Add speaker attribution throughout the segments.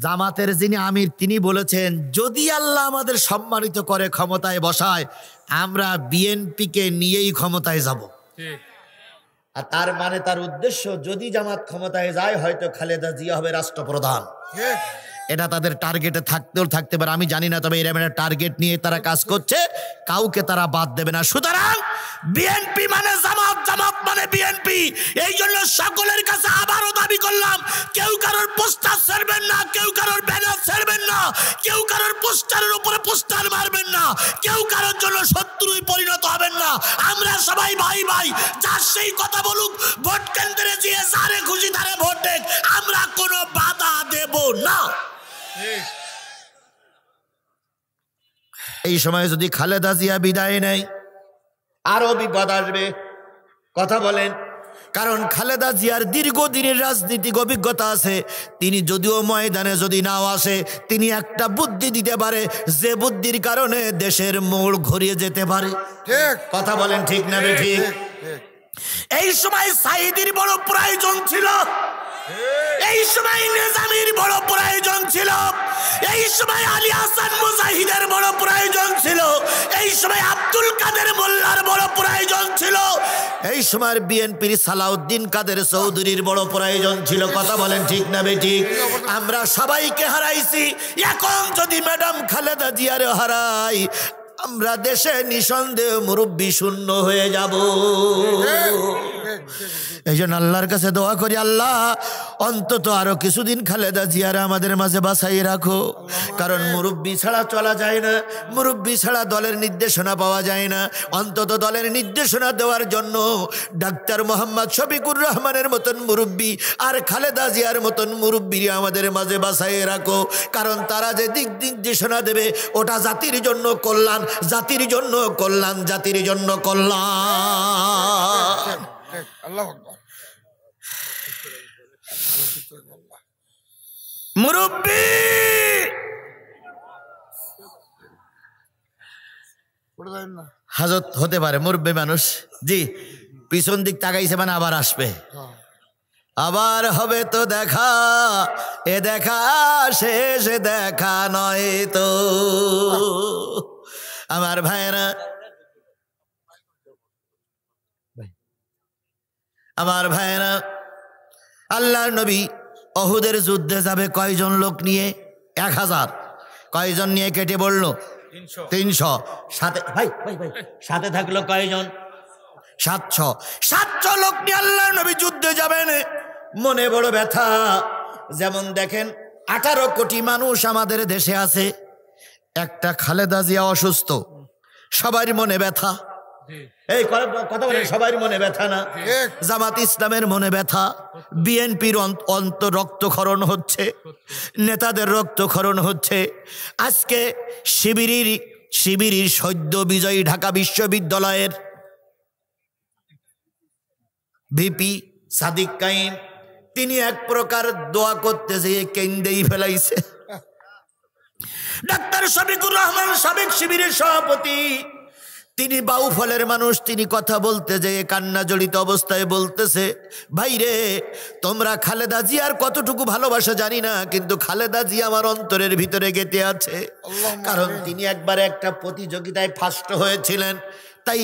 Speaker 1: জামাতের যিনি আমির তিনি বলেছেন যদি আল্লাহ আমাদের সম্মানিত করে ক্ষমতায় বসায় আমরা বিএনপিকে নিয়েই ক্ষমতায় যাব। আর তার মানে তার উদ্দেশ্য যদি জামাত ক্ষমতায় যায় হয়তো খালেদা জিয়া হবে রাষ্ট্রপ্রধান। এটা তাদের টার্গেটে থাকতে পারে, আমি জানি না, তবে এরকম একটা টার্গেট নিয়ে তারা কাজ করছে, কাউকে তারা বাদ দেবে না। সুতরাং বিএনপি মানে জামাত, জামাত মানে বিএনপি। এই জন্য সকলের কাছে আবারও দাবি করলাম, কেউ কারোর পোস্টার ছাড়বেন না, কেউ কারোর ব্যানার ছাড়বেন না, কেউ কারোর পোস্টারের উপরে পোস্টার মারবেন না, কেউ কারোর জন্য শত্রুই পরিণত হবেন না। আমরা সবাই ভাই ভাই, যার সেই কথা বলুক, ভোট কেন্দ্রে গিয়ে যারে খুশি তারে ভোট দেন, আমরা কোনো বাধা দেব না। এই সময় যদি খালেদা জিয়া বিদায় নেয় আরো বিপদ আসবে। কথা বলেন, কারণ খালেদা জিয়ার দীর্ঘদিনের রাজনৈতিক অভিজ্ঞতা আছে। তিনি যদিও ময়দানে যদি নাও আসে, তিনি একটা বুদ্ধি দিতে পারে, যে বুদ্ধির কারণে দেশের মোড় ঘুরিয়ে যেতে পারে। কথা বলেন ঠিক না ঠিক? এই সময় সাইদির বড় প্রয়োজন ছিল, এই সময় নিজামীর বড় প্রয়োজন ছিল, এই সময় আলী হাসান মুজাহিদের বড় প্রয়োজন ছিল, এই সময় আব্দুল কাদের মোল্লার বড় প্রয়োজন ছিল, এই সময় বিএনপির সালাউদ্দিন কাদের চৌধুরীর বড় প্রয়োজন ছিল। কথা বলেন ঠিক না বেঠিক? আমরা সবাইকে হারাইছি, এখন যদি ম্যাডাম খালেদা জিয়ারে হারাই আমরা দেশে নিঃসন্দেহ মুরব্বী শূন্য হয়ে যাব। এই জন্য আল্লাহর কাছে দোয়া করি, আল্লাহ অন্তত আরো কিছুদিন খালেদা জিয়ারা আমাদের মাঝে বাঁচাই রাখো। কারণ মুরব্বী ছাড়া চলা যায় না, মুরব্বী ছাড়া দলের নির্দেশনা পাওয়া যায় না। অন্তত দলের নির্দেশনা দেওয়ার জন্য ডাক্তার মোহাম্মদ শফিকুর রহমানের মতন মুরব্বী আর খালেদা জিয়ার মতন মুরব্বী আমাদের মাঝে বাঁচাই রাখো। কারণ তারা যে দিক নির্দেশনা দেবে ওটা জাতির জন্য কল্যাণ, জাতির জন্য কল্যাণ, জাতির জন্য কল্যাণ। মুরব্বী হাজত হতে পারে, মুরব্বী মানুষ। জি, পিছন দিক তাকাইছে মানে আবার আসবে, আবার হবে তো দেখা, এ দেখা শেষ দেখা নয় তো। আমার ভাইরা, আমার ভাইরা, আল্লাহর নবী অহুদের যুদ্ধে যাবে কয়জন লোক নিয়ে? 1000। কয়জন নিয়ে কেটে বলল? 300। সাথে ভাই ভাই ভাই সাথে থাকলো কয়জন? 700। 700 লোক নিয়ে আল্লাহর নবী যুদ্ধে যাবেন। মনে বড় ব্যথা। যেমন দেখেন 18 কোটি মানুষ আমাদের দেশে আছে, একটা খালেদা জিয়া অসুস্থ, সবার মনে ব্যথা। এই কথা বলে সবার মনে ব্যথা না? জামাত ইসলামের মনে ব্যথা, বিএনপির রক্তক্ষরণ হচ্ছে, নেতাদের রক্তক্ষরণ হচ্ছে। আজকে শিবিরের সদ্য বিজয়ী ঢাকা বিশ্ববিদ্যালয়ের ভিপি সাদিক কাইম, তিনি এক প্রকার দোয়া করতে যেয়ে কেন্দেই ফেলাইছে। ডাক্তার শফিকুর রহমান সাবেক শিবিরের সভাপতি, তিনি বাউফলের মানুষ, তিনি কথা বলতে যে কান্না জড়িত অবস্থায় বলতেছে, ভাই রে, তোমরা খালেদা জিয়ার কতটুকু ভালোবাসা জানি না, কিন্তু খালেদা জিয়া আমার অন্তরের ভিতরে গেঁথে আছে। কারণ তিনি একবার একটা প্রতিযোগিতায় ফার্স্ট হয়েছিলেন, তাই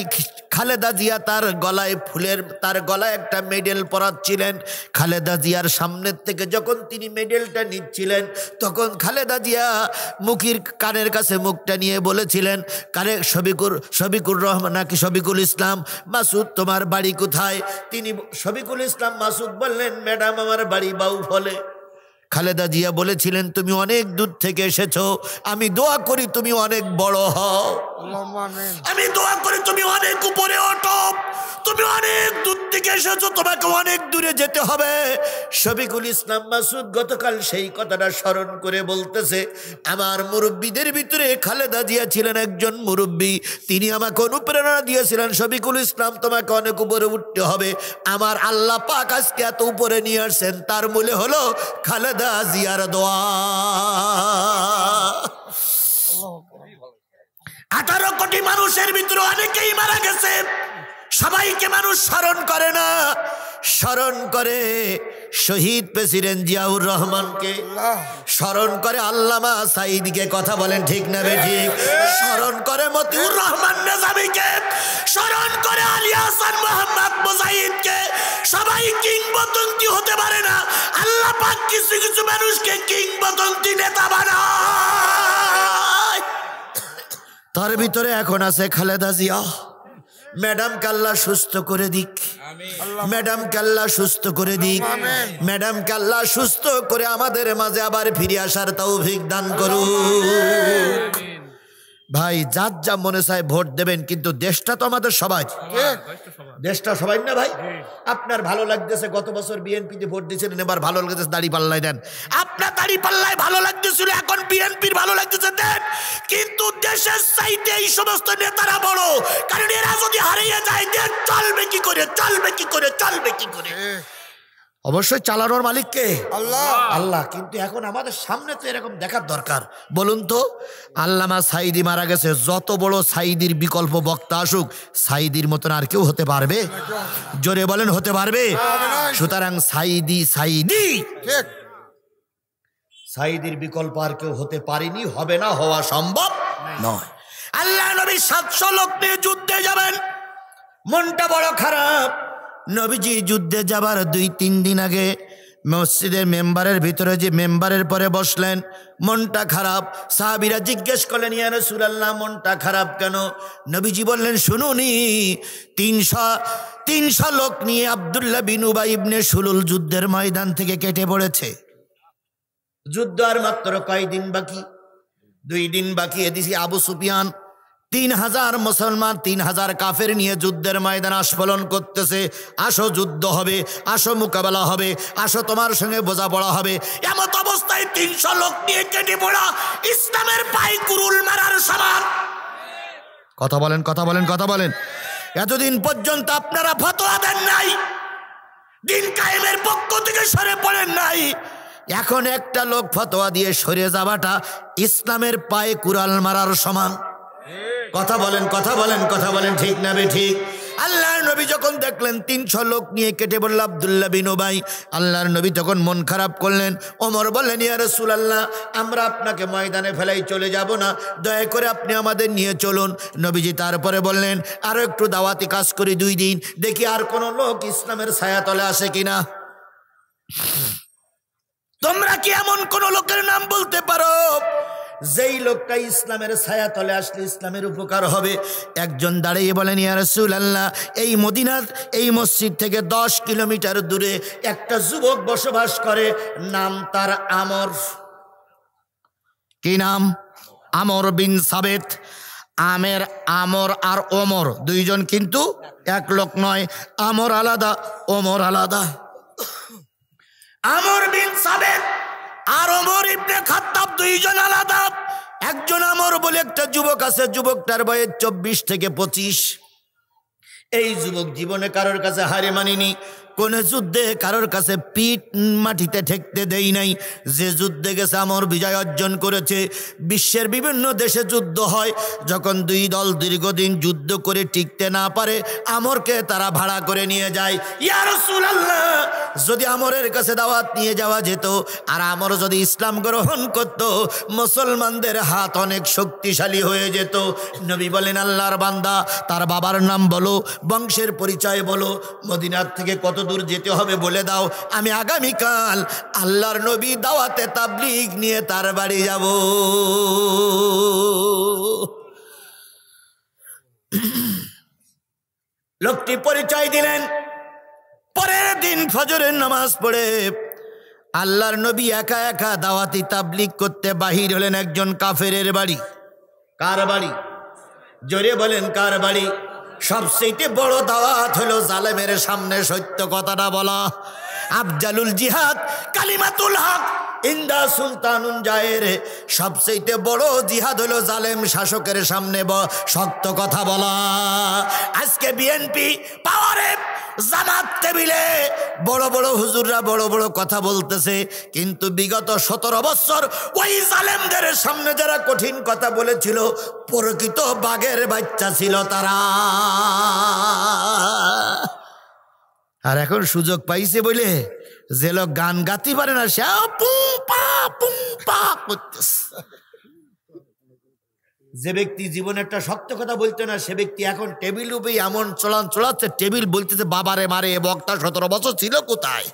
Speaker 1: খালেদা জিয়া তার গলায় একটা মেডেল পরাচ্ছিলেন। খালেদা জিয়ার সামনের থেকে যখন তিনি মেডেলটা নিচ্ছিলেন তখন খালেদা জিয়া কানের কাছে মুখটা নিয়ে বলেছিলেন, কারে শফিকুর রহমান নাকি শফিকুল ইসলাম মাসুদ, তোমার বাড়ি কোথায়? তিনি শফিকুল ইসলাম মাসুদ বললেন, ম্যাডাম আমার বাড়ি বাউফলে। খালেদা জিয়া বলেছিলেন, তুমি অনেক দূর থেকে এসেছো, আমি দোয়া করি তুমি অনেক বড় হও, আমি দোয়া করি তুমি অনেক উপরে ওঠো, তুমি অনেক দূর থেকে এসেছো, তোমাকে অনেক দূরে যেতে হবে। শফিকুল ইসলাম মাসুদ গতকাল সেই কথাটা স্মরণ করে বলতেছে, আমার মুরব্বীদের ভিতরে খালেদা জিয়া ছিলেন একজন মুরব্বী, তিনি আমাকে অনুপ্রেরণা দিয়েছিলেন, শফিকুল ইসলাম তোমাকে অনেক উপরে উঠতে হবে। আমার আল্লাহ পাক আজকে এত উপরে নিয়ে আসছেন, তার মূলে হলো খালেদা জিয়ার দোয়া। 18 কোটি মানুষের ভিতরে অনেকেই মারা গেছে, সবাইকে মানুষ স্মরণ করে না, স্মরণ করে শহীদ প্রেসিডেন্ট জিয়াউর রহমানকে, স্মরণ করে আল্লামা সাঈদীকে, কথা বলেন ঠিক না বেঠিক, স্মরণ করে মতিউর রহমান নিজামীকে, স্মরণ করে আলী হাসান মোহাম্মদ মুজাহিদকে। সবাই কিংবদন্তি হতে পারে না, আল্লাহ পাক কিছু কিছু মানুষকে কিংবদন্তি নেতা বানায়। তার ভিতরে এখন আছে খালেদা জিয়া। ম্যাডাম কাল্লা সুস্থ করে দিক, ম্যাডাম কাল্লা সুস্থ করে দিক, ম্যাডাম কাল্লা সুস্থ করে আমাদের মাঝে আবার ফিরে আসার তৌফিক দান করুক। ভাই যার যা মনে চায় ভোট দেবেন, কিন্তু দেশটা তো আমাদের সবাই, দেশটা সবাই না ভাই। আপনার ভালো লাগতেছে গত বছর বিএনপিতে ভোট দিয়েছিলেন, এবার ভালো লাগতেছে দাড়ি পাল্লায় দেন। আপনার দাড়ি পাল্লায় ভালো লাগতেছিল, এখন বিএনপির ভালো লাগতেছে দেন। কিন্তু দেশের চাইতে এই সমস্ত নেতারা বড়, কারণ এরা যদি হারিয়ে যায় দেশ চলবে কি করে, চলবে কি করে, চলবে কি করে? অবশ্যই চালানোর মালিক কে? আল্লাহ, আল্লাহ। কিন্তু এখন আমাদের সামনে তো এরকম দেখার দরকার। বলুন তো, আল্লামা সাঈদী মারা গেছে, যত বড় সাঈদীর বিকল্প বক্তা আসুক, সাঈদীর মতন আর কেউ হতে পারবে? জোরে বলেন, হতে পারবে? সুতরাং সাঈদী সাঈদী, সাঈদীর বিকল্প আর কেউ হতে পারেনি, হবে না, হওয়া সম্ভব নয়। আল্লাহ নবী 700 লোক নিয়ে যুদ্ধে যাবেন, মনটা বড় খারাপ। নবীজি যুদ্ধে যাবার 2-3 দিন আগে মসজিদের মেম্বারের ভিতরে যে মেম্বারের পরে বসলেন, মনটা খারাপ। সাহাবীরা জিজ্ঞেস করলেন, ইয়া রাসূলুল্লাহ মনটা খারাপ কেন? নবীজি বললেন, শুনুনি, 300 লোক নিয়ে আব্দুল্লাহ বিন উবাই ইবনে সুলুল যুদ্ধের ময়দান থেকে কেটে পড়েছে। যুদ্ধ আর মাত্র কয়দিন বাকি? 2 দিন বাকি। এদিকে আবু সুফিয়ান 3000 মুসলমান, 3000 কাফের নিয়ে যুদ্ধের ময়দান আস্ফলন করতেছে। আসো যুদ্ধ হবে, আসো মোকাবেলা হবে, আসো তোমার সঙ্গে বোঝাপড়া হবে। এমত অবস্থায় 300 লোক নিয়ে কেটে পড়া ইসলামের পায়ে কুরুল মারার সমান। কথা বলেন, কথা বলেন, কথা বলেন। এতদিন পর্যন্ত আপনারা ফতোয়া দেন নাই, দিন কায়েমের পক্ষ থেকে সরে পড়েন নাই। এখন একটা লোক ফতোয়া দিয়ে সরে যাওয়াটা ইসলামের পায়ে কুড়াল মারার সমান। কথা বলেন, কথা বলেন, কথা বলেন, ঠিক না বেঠিক? আল্লাহর নবী যখন দেখলেন 300 লোক নিয়ে কেটে পড়ল আব্দুল্লাহ বিন উবাই, আল্লাহর নবী তখন মন খারাপ করলেন। ওমর বললেন, ইয়া রাসূলুল্লাহ আমরা আপনাকে ময়দানে ফেলাই চলে যাব না, দয়া করে আপনি আমাদের নিয়ে চলুন। নবীজি তারপরে বললেন, আরো একটু দাওয়াতি কাজ করি 2 দিন, দেখি আর কোন লোক ইসলামের ছায়াতলে আসে কিনা। তোমরা কি এমন কোন লোকের নাম বলতে পারো যেই লোকটা ইসলামের ছায়াতলে আসলে ইসলামের উপকার হবে? একজন দাঁড়িয়ে বলেন, ইয়া রাসূলুল্লাহ এই মদিনার এই মসজিদ থেকে 10 কিলোমিটার দূরে একটা যুবক বসবাস করে, নাম তার আমর। কি নাম? আমর বিন সাবেত। আমের, আমর আর ওমর 2 জন কিন্তু এক লোক নয়, আমর আলাদা, ওমর আলাদা। আমর বিন সাবেত আর ওমর ইবনে খাত্তাব 2 জন আলাদা। একজন আমর বলে একটা যুবক আছে, যুবকটার বয়স 24 থেকে 25। এই যুবক জীবনে কারোর কাছে হারে মানিনি, কোন যুদ্ধে কারোর কাছে পিঠ মাটিতে ঠেকতে দেই নাই। যে যুদ্ধে গেছে আমর বিজয় অর্জন করেছে। বিশ্বের বিভিন্ন দেশে যুদ্ধ হয়, যখন 2 দল দীর্ঘদিন যুদ্ধ করে টিকতে না পারে, আমরকে তারা ভাড়া করে নিয়ে যায়। ইয়া রাসূলুল্লাহ যদি আমরের কাছে দাওয়াত নিয়ে যাওয়া যেত আর আমর যদি ইসলাম গ্রহণ করত, মুসলমানদের হাত অনেক শক্তিশালী হয়ে যেত। নবী বলেন, আল্লাহর বান্দা তার বাবার নাম বলো, বংশের পরিচয় বলো, মদিনার থেকে কত দূর যেতে হবে বলে দাও, আমি আগামীকাল আল্লাহর নবী দাওয়াতে তাবলীগ নিয়ে তার বাড়ি যাব। লোকটি পরিচয় দিলেন। পরের দিন ফজরের নামাজ পড়ে আল্লাহর নবী একা একা দাওয়াতি তাবলীগ করতে বাহির হলেন একজন কাফেরের বাড়ি। কার বাড়ি? জোরে বলেন, কার বাড়ি? সবচেয়ে বড় দাওয়াত হলো জালেমের সামনে সত্য কথাটা বলা। আফজালুল জিহাদ কালিমাতুল হক ইন্দা সুলতানুন জায়ের। সবচেয়ে বড় জিহাদ হলো জালেম শাসকের সামনে সত্য কথা বলা। আজকে বিএনপি পাওয়ারে, জামাত টেবিলে বড় বড় হুজুররা বড় বড় কথা বলতেছে, কিন্তু বিগত 17 বছর ওই জালেমদের সামনে যারা কঠিন কথা বলেছিল প্রকৃত বাঘের বাচ্চা ছিল তারা। আর এখন সুযোগ পাইছে বলে যে লোক গান গাতে পারে না সে পুম পা করতেছে। যে ব্যক্তি জীবনে একটা শক্ত কথা বলতো না সে ব্যক্তি এখন টেবিল উপরে এমন চলাচ্ছে, টেবিল বলতেছে বাবারে মারে বক্তা 17 বছর ছিল কোথায়।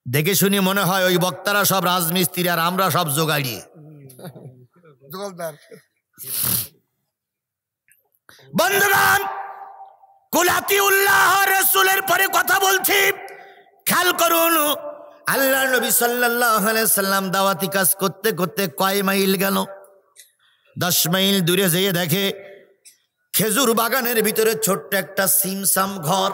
Speaker 1: দেখে শুনি মনে হয় ওই বক্তারা সব রাজমিস্ত্রি আর আমরা সব জোগাড়ি। বন্ধুগণ, কুলাতি উল্লাহ রাসূলের পরে কথা বলছি, খেয়াল করুন। আল্লাহ নবী সাল্লাল্লাহু আলাইহি সাল্লাম দাওয়াতি কাজ করতে করতে কয় মাইল গেল? 10 মাইল দূরে যেয়ে দেখে খেজুর বাগানের ভিতরে ছোট্ট একটা সিমসাম ঘর।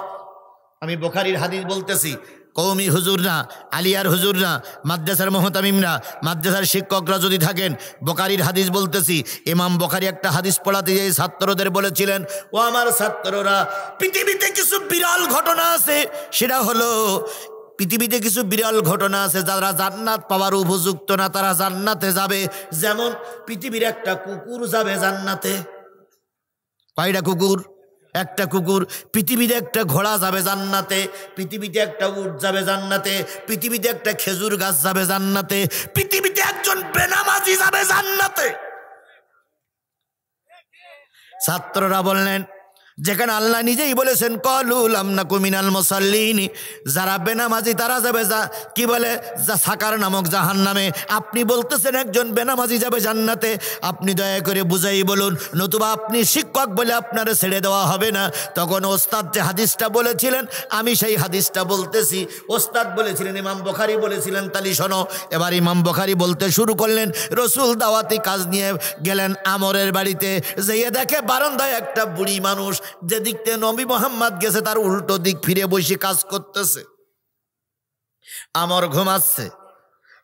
Speaker 1: আমি বুখারীর হাদিস বলতেছি, কওমি হুজুর না, আলিয়ার হুজুর না, মাদ্রাসার মুহতামিমরা, মাদ্রাসার শিক্ষকরা যদি থাকেন, বুখারীর হাদিস বলতেছি। ইমাম বুখারী একটা হাদিস পড়াতে গিয়ে ছাত্রদের বলেছিলেন, ও আমার ছাত্ররা, পৃথিবীতে কিছু বিরল ঘটনা আছে। সেটা হলো পৃথিবীতে কিছু বিরল ঘটনা আছে, যারা জান্নাত পাওয়ার উপযুক্ত না তারা জান্নাতে যাবে। যেমন পৃথিবীর একটা কুকুর যাবে জান্নাতে। কয়টা কুকুর? একটা কুকুর। পৃথিবীতে একটা ঘোড়া যাবে জান্নাতে, পৃথিবীতে একটা উট যাবে জান্নাতে, পৃথিবীতে একটা খেজুর গাছ যাবে জান্নাতে, পৃথিবীতে একজন বেনামাজি যাবে জান্নাতে। ছাত্ররা বললেন, যেখানে আল্লাহ নিজেই বলেছেন ক্বালু লাম নাকু মিনাল মুসাল্লিন, যারা বেনামাজি তারা যাবে কি বলে সাকার নামক জাহান্নামে। আপনি বলতেছেন একজন বেনামাজি যাবে জান্নাতে, আপনি দয়া করে বুঝাই বলুন, নতুবা আপনি শিক্ষক বলে আপনারা ছেড়ে দেওয়া হবে না। তখন ওস্তাদ যে হাদিসটা বলেছিলেন আমি সেই হাদিসটা বলতেছি। ওস্তাদ বলেছিলেন, ইমাম বুখারী বলেছিলেন, তালি শোনো। এবার ইমাম বুখারী বলতে শুরু করলেন, রসুল দাওয়াতি কাজ নিয়ে গেলেন আমরের বাড়িতে, যেয়ে দেখে বারান্দায় একটা বুড়ি মানুষ, যে দিক থেকে নবী মোহাম্মদ গেছে তার উল্টো দিক ফিরে বসে কাজ করতেছে। আমর ঘুমাচ্ছে,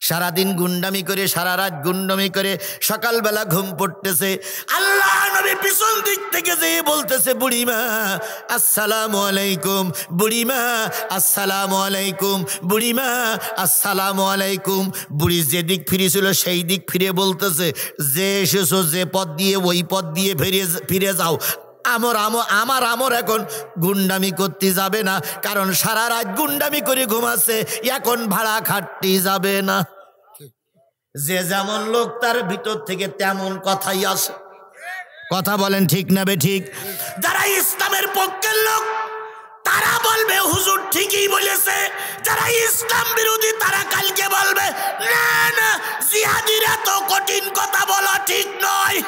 Speaker 1: সারাদিন গুন্ডামি করে, সারা রাত গুন্ডামি করে, সকালবেলা ঘুম পড়তেছে। আল্লাহ নবী পিছন দিক থেকে যেয়ে বলতেছে, বুড়িমা আসসালামু আলাইকুম, বুড়িমা আসসালামু আলাইকুম, বুড়িমা আসসালামু আলাইকুম। বুড়ি যে দিক ফিরেছিল সেই দিক ফিরে বলতেছে, যে এসেছো যে পথ দিয়ে ওই পথ দিয়ে ফিরে যাও। আমার আমর এখন গুন্ডামি করতে যাবে না, কারণ সারা রাত গুন্ডামি করে ঘুমাচ্ছে, এখন ভাড়া খাটতে যাবে না। যে যেমন লোক তার ভিতর থেকে তেমন কথাই আসে। কথা বলেন ঠিক না বে ঠিক? যারা ইসলামের পক্ষের লোক তারা বলবে হুজুর ঠিকই বলেছে, যারা ইসলাম বিরোধী তারা কালকে বলবে না না জিহাদিরা তো কঠিন কথা বলা ঠিক নয়।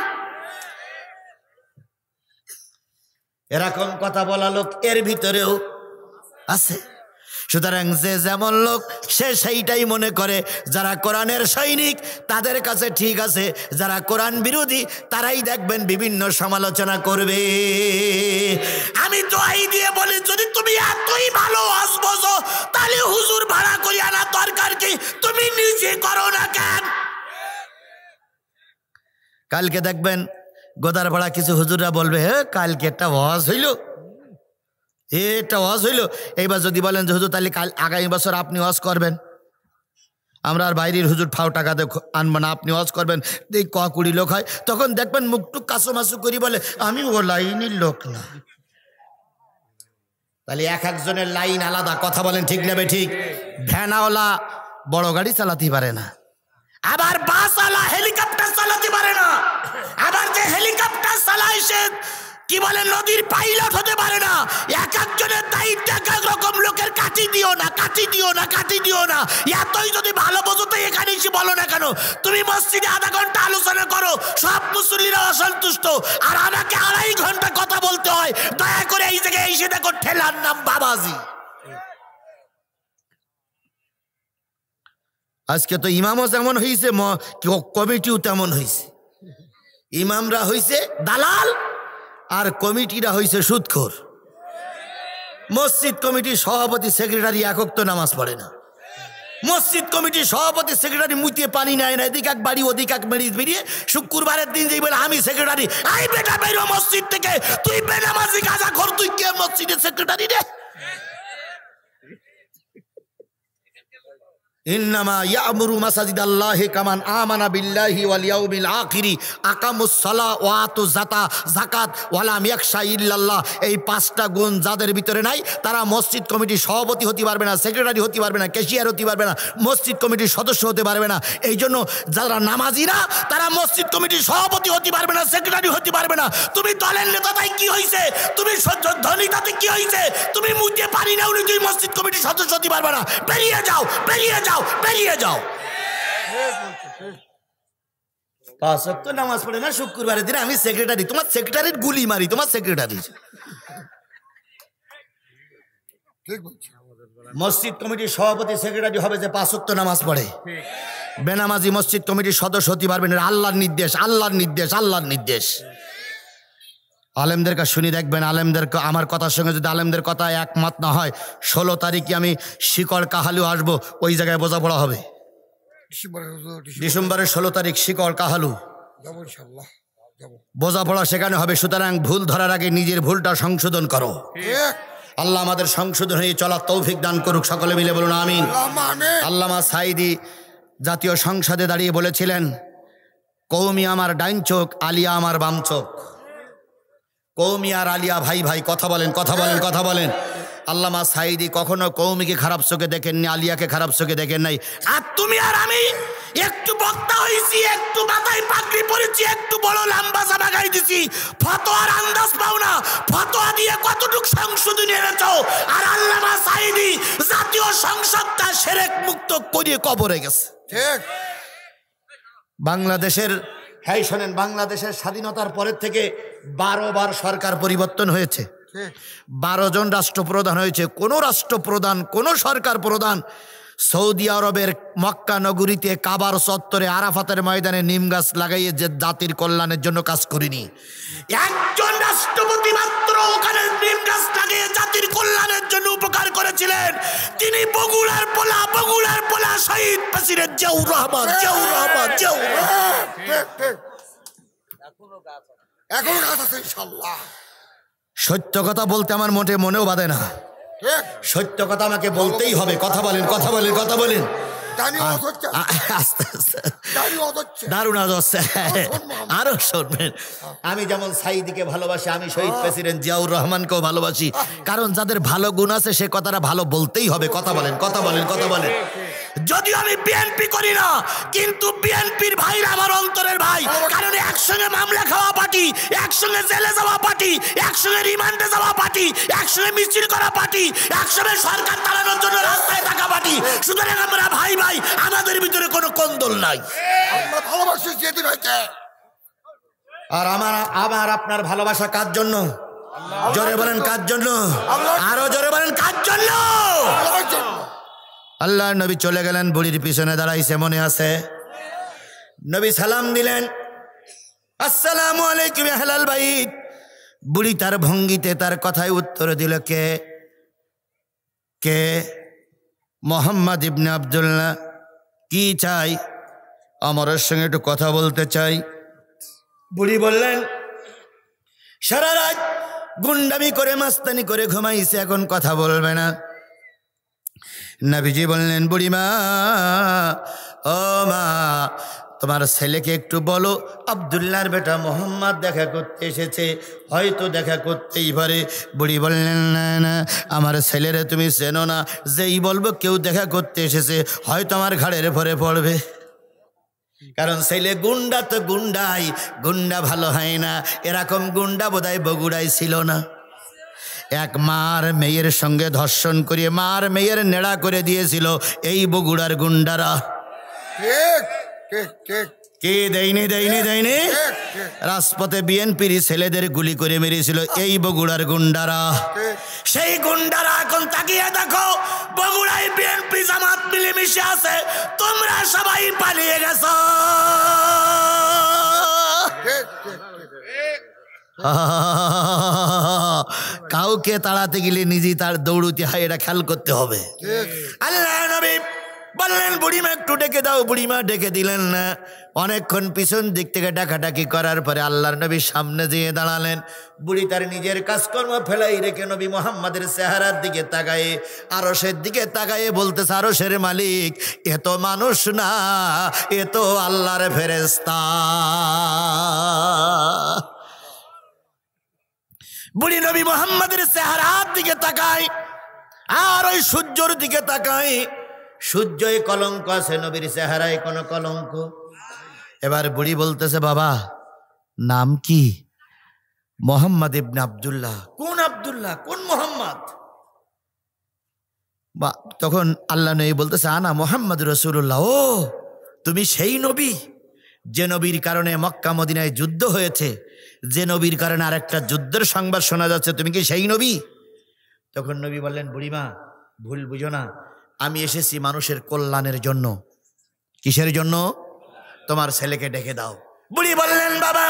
Speaker 1: এরকম কথা বলা লোক এর ভিতরেও আছে। সুতরাং যে যেমন লোক সে সেইটাই মনে করে। যারা কোরআনের সৈনিক তাদের কাছে ঠিক আছে, যারা কোরআন বিরোধী তারাই দেখবেন বিভিন্ন সমালোচনা করবে। আমি তো এই দিয়ে বলি, যদি তুমি এতই ভালো ওয়াজ বোঝো তাহলে হুজুর ভাড়া করে আনা দরকার কি? তুমি নিজে করো না কেন? কালকে দেখবেন গোদার ভাড়া কিছু হুজুররা বলবে, হ্যাঁ কালকে একটা ওয়াজ হইল, এটা ওয়াজ হইল। এইবার যদি বলেন যে হুজুর তাহলে কাল আগামী বছর আপনি ওয়াজ করবেন, আমরা আর বাইরের হুজুর ফাও টাকা দিয়ে আনবো না, আপনি ওয়াজ করবেন, এই 20 লোক হয়, তখন দেখবেন মুখটুক কাসুমাসু করি বলে আমি ও লাইনের লোক না। তাহলে এক একজনের লাইন আলাদা। কথা বলেন ঠিক না বে ঠিক? ভ্যানওয়ালা বড় গাড়ি চালাতে পারে না, আবার বাসওয়ালা হেলিকপ্টার চালাতে পারে না, আবার যে হেলিকপ্টার চালায় সে কি বলে নদীর পাইলট হতে পারে না। এক একজনের দায়িত্ব এক এক রকম। লোকের কাটি দিও না, কাটি দিও না, কাটি দিও না। এতই যদি ভালো বোঝো তো এখানে এসে বলো না কেন? তুমি মসজিদে আধা ঘন্টা আলোচনা করো, সব মুসল্লিরা অসন্তুষ্ট, আর আমাকে 2.5 ঘন্টা কথা বলতে হয়। দয়া করে এই জায়গায় এসে দেখো ঠেলার নাম বাবাজি। আজকে তো ইমামও যেমন হয়েছে, কমিটিও তেমন হয়েছে। ইমামরা হয়েছে দালাল আর কমিটিরা হয়েছে সুদখোর। মসজিদ কমিটির সভাপতি সেক্রেটারি একক তো নামাজ পড়ে না। মসজিদ কমিটির সভাপতি সেক্রেটারি মুতিয়ে পানি নেয় না, এদিক এক বাড়ি ওদিক এক মেরিজ বেরিয়ে শুক্রবারের দিন যেই বলে আমি সেক্রেটারি, আই বেটা বেরো মসজিদ থেকে, তুই বেনামাজি গাঁজাখোর, তুই কে মসজিদের সেক্রেটারি রে? ইন্নামা ইয়ামুরু মাসাজিদাল্লাহি কামান আমানা বিল্লাহি ওয়াল ইয়াউমিল আখিরি আকামুস সালাহ ওয়া আতুজ যাকাত ওয়া লাম ইয়াখশা ইল্লাল্লাহ। এই পাঁচটা গুণ যাদের ভিতরে নাই তারা মসজিদ কমিটির সভাপতি হতে পারবে না, সেক্রেটারি হতে পারবে না, ক্যাশিয়ার হতে পারবে না, মসজিদ কমিটির সদস্য হতে পারবে না। এই জন্য যারা নামাজিরা তারা মসজিদ কমিটির সভাপতি হতে পারবে না, সেক্রেটারি হতে পারবে না। তুমি দলের নেতা তাই কি হয়েছে, তুমি ধনী তাতে কি হয়েছে, তুমি মুখে পারি না উনি তুই মসজিদ কমিটির সদস্য হতে পারবে না। বেরিয়ে যাও, বেরিয়ে যাও, বেরিয়ে যাও। 5 ওয়াক্ত নামাজ পড়ে না শুক্রবারের দিন, আমি সেক্রেটারি, তোমার সেক্রেটারির গুলি মারি, তোমার সেক্রেটারি। মসজিদ কমিটির সভাপতি সেক্রেটারি হবে যে 5 ওয়াক্ত নামাজ পড়ে। বেনামাজি মসজিদ কমিটির সদস্য হতে পারবে না। আল্লাহর নির্দেশ, আল্লাহর নির্দেশ, আল্লাহর নির্দেশ। আলেমদেরকে শুনি দেখবেন, আলেমদেরকে আমার কথার সঙ্গে যদি আলেমদের কথা একমত না হয়, 16 তারিখে আমি শিকড় কাহালু আসবো, ওই জায়গায় বোঝাপড়া হবে। ডিসেম্বরের 16 তারিখ শিকড় কাহালু বোঝাপড়া সেখানে হবে। সুতরাং ভুল ধরার আগে নিজের ভুলটা সংশোধন করো। আল্লাহ আমাদের সংশোধন হয়ে চলার তৌফিক দান করুক, সকলে মিলে বলুন আমিন। আল্লামা সাঈদী জাতীয় সংসদে দাঁড়িয়ে বলেছিলেন, কৌমি আমার ডাইন চোখ, আলিয়া আমার বাম চোখ। কৌমি আর আলিয়া ভাই ভাই, কথা বলেন, কথা বলেন, কথা বলেন। আল্লামা সাঈদী কখনো কৌমিকে খারাপ চোখে দেখেননি, আলিয়াকে খারাপ চোখে দেখেন নাই। আর তুমি আর আমি একটু বক্তা হয়েছি, একটু মাথায় পাগড়ি পরেছি, একটু বড় লম্বা জামা গায়ে দিছি, ফতোয়ার আন্দাজ পাও না। ফতোয়া দিয়ে কতটুক সংশোধনী এনেছো। আর আল্লামা সাঈদী জাতীয় সংসদটা শিরক মুক্ত করে কবরে গেছে। ঠিক। বাংলাদেশের, হ্যাঁ শোনেন, বাংলাদেশের স্বাধীনতার পরের থেকে 12 বার সরকার পরিবর্তন হয়েছে, 12 জন রাষ্ট্রপ্রধান হয়েছে। কোন রাষ্ট্রপ্রধান, কোন সরকার প্রধান সৌদি আরবের মক্কা নগরীতে কাবার চত্বরে আরাফাতের ময়দানে নিম গাছ লাগাইয়ে যে জাতির কল্যাণের জন্য কাজ করিনি। একজন রাষ্ট্রপতি মাত্র ওখানে নিম গাছ লাগিয়ে জাতির কল্যাণের জন্য উপকার করেছিলেন। তিনি বগুড়ার পোলা শহীদ প্রেসিডেন্ট জিয়াউর রহমান। এখনো গাছ আছে ইনশাআল্লাহ। সত্য কথা বলতে আমার মনেও বাধে না, সত্য কথা আমাকে বলতেই হবে। কথা বলেন, কথা বলেন, কথা বলেন। দারুণ হচ্ছে। আরো শুনবেন, আমি যেমন সাঈদীকে ভালোবাসি, আমি শহীদ প্রেসিডেন্ট জিয়াউর রহমানকেও ভালোবাসি। কারণ যাদের ভালো গুণ আছে সে কথাটা ভালো বলতেই হবে। কথা বলেন, কথা বলেন, কথা বলেন। যদিও আমি বিএনপি করি না, কিন্তু বিএনপির ভাইরা আমার অন্তরের ভাই। কারণ একসঙ্গে মামলা খাওয়া পার্টি, একসঙ্গে জেলে যাওয়া পার্টি, একসঙ্গে রিমান্ডে যাওয়া পার্টি, একসঙ্গে মিছিল করা পার্টি, একসঙ্গে সরকার চালানোর জন্য রাস্তায় থাকা পার্টি। সুতরাং আমরা ভাই ভাই, আমাদের ভিতরে কোনো কোন্দল নাই। আমরা ভালোবাসি জেদি ভাইকে। আর আমার আপনার ভালোবাসা কার জন্য? জোরে বলেন কার জন্য? আরো জোরে বলেন কার জন্য? আল্লাহর নবী চলে গেলেন, বুড়ির পিছনে দাঁড়াইছে, মনে আছে? নবী সালাম দিলেন, আসসালামু আলাইকুম আহলাল বাইত। বুড়ি তার ভঙ্গিতে, তার কথায় উত্তর দিল, কে? কে? মোহাম্মদ ইবনে আব্দুল্লাহ। কি চাই? আমাদের সঙ্গে একটু কথা বলতে চাই। বুড়ি বললেন, সারা রাত গুন্ডামি করে মাস্তানি করে ঘুমাইছে, এখন কথা বলবে না। নবীজি বললেন, বুড়িমা, ও মা, তোমার ছেলেকে একটু বলো আব্দুল্লাহর বেটা মোহাম্মদ দেখা করতে এসেছে, হয়তো দেখা করতেই পারে। বুড়ি বললেন, না না, আমার ছেলেরে তুমি চেনো না, যেই বলবো কেউ দেখা করতে এসেছে হয়তো আমার ঘাড়ের ভরে পড়বে। কারণ ছেলে গুন্ডা তো গুন্ডাই, গুন্ডা ভালো হয় না। এরকম গুন্ডা বোধহয় বগুড়ায় ছিল না। এক মার মেয়ের সঙ্গে ধর্ষণ করিয়ে মার মেয়ের নেড়া করে দিয়েছিল এই বগুড়ার গুন্ডারা। কে দেয়নি? দেয়নি, দেয়নি। রাজপথে বিএনপির ছেলেদের গুলি করে মেরেছিল এই বগুড়ার গুন্ডারা। সেই গুন্ডারা এখন তাকিয়ে দেখো, বগুড়ায় বিএনপি জামাত মিলেমিশে আছে, তোমরা সবাই পালিয়ে গেছো। কাউকে তাড়াতে গেলে নিজে তার দৌড়তে হয়, এটা খেয়াল করতে হবে। আল্লাহ নবী বললেন বুড়িমা একটু ডেকে দাও। বুড়িমা ডেকে দিলেন না। অনেকক্ষণ পিছন দিক থেকে ডাকাডাকি করার পরে আল্লাহর নবীর সামনে যেয়ে দাঁড়ালেন। বুড়ি তার নিজের কাজকর্ম ফেলাই রেখে নবী মুহাম্মাদের চেহারার দিকে তাকায়ে, আরশের দিকে তাকায়ে বলতেছে, আরশের মালিক, এ তো মানুষ না, এ তো আল্লাহর ফেরেশতা। বুড়ি নবী মুহাম্মাদের চেহারার দিকে তাকায় আর ওই সূর্যের দিকে তাকায়। সূর্যই কলঙ্ক আছে, নবীর চেহারায় কোনো কলঙ্ক। এবার বুড়ি বলতেছে, বাবা নাম কি? মোহাম্মদ ইবনে আব্দুল্লাহ। কোন আব্দুল্লাহ, কোন মোহাম্মদ? তখন আল্লাহ নবী বলতেছে, আনা মোহাম্মদ রাসূলুল্লাহ। ও তুমি সেই নবী যে নবীর কারণে মক্কা মদিনায় যুদ্ধ হয়েছে, যে নবীর কারণে আরেকটা যুদ্ধের সংবাদ শোনা যাচ্ছে, তুমি কি সেই নবী? তখন নবী বললেন, বুড়িমা ভুল বুঝো না, আমি এসেছি মানুষের কল্যাণের জন্য। কিসের জন্য? তোমার ছেলেকে ডেকে দাও। বুড়ি বললেন, বাবা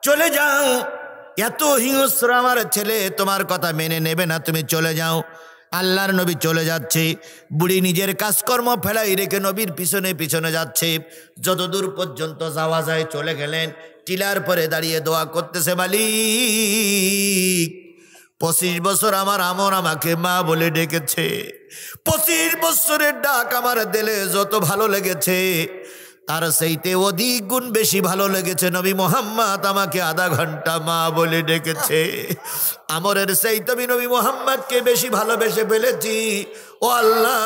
Speaker 1: চলে যাও, এত হিংস্র আমার ছেলে তোমার কথা মেনে নেবে না, তুমি চলে যাও। আল্লাহর নবী চলে যাচ্ছে। বুড়ি নিজের কাজকর্ম ফেলাই রেখে নবীর পিছনে পিছনে যাচ্ছে। যতদূর পর্যন্ত যাওয়া যায় চলে গেলেন। টিলার পরে দাঁড়িয়ে দোয়া করতেছে, মালিক 25 বছর আমার আমর আমাকে মা বলে ডেকেছে। 25 বছরের ডাক আমার দিলে যত ভালো লেগেছে, তার সেইতে অধিক গুণ বেশি ভালো লেগেছে নবী মুহাম্মদ আমাকে আধা ঘন্টা মা বলে ডেকেছে। আমরের সেইতে আমি নবী মুহাম্মদকে বেশি ভালোবেসে ফেলেছি। ও আল্লাহ,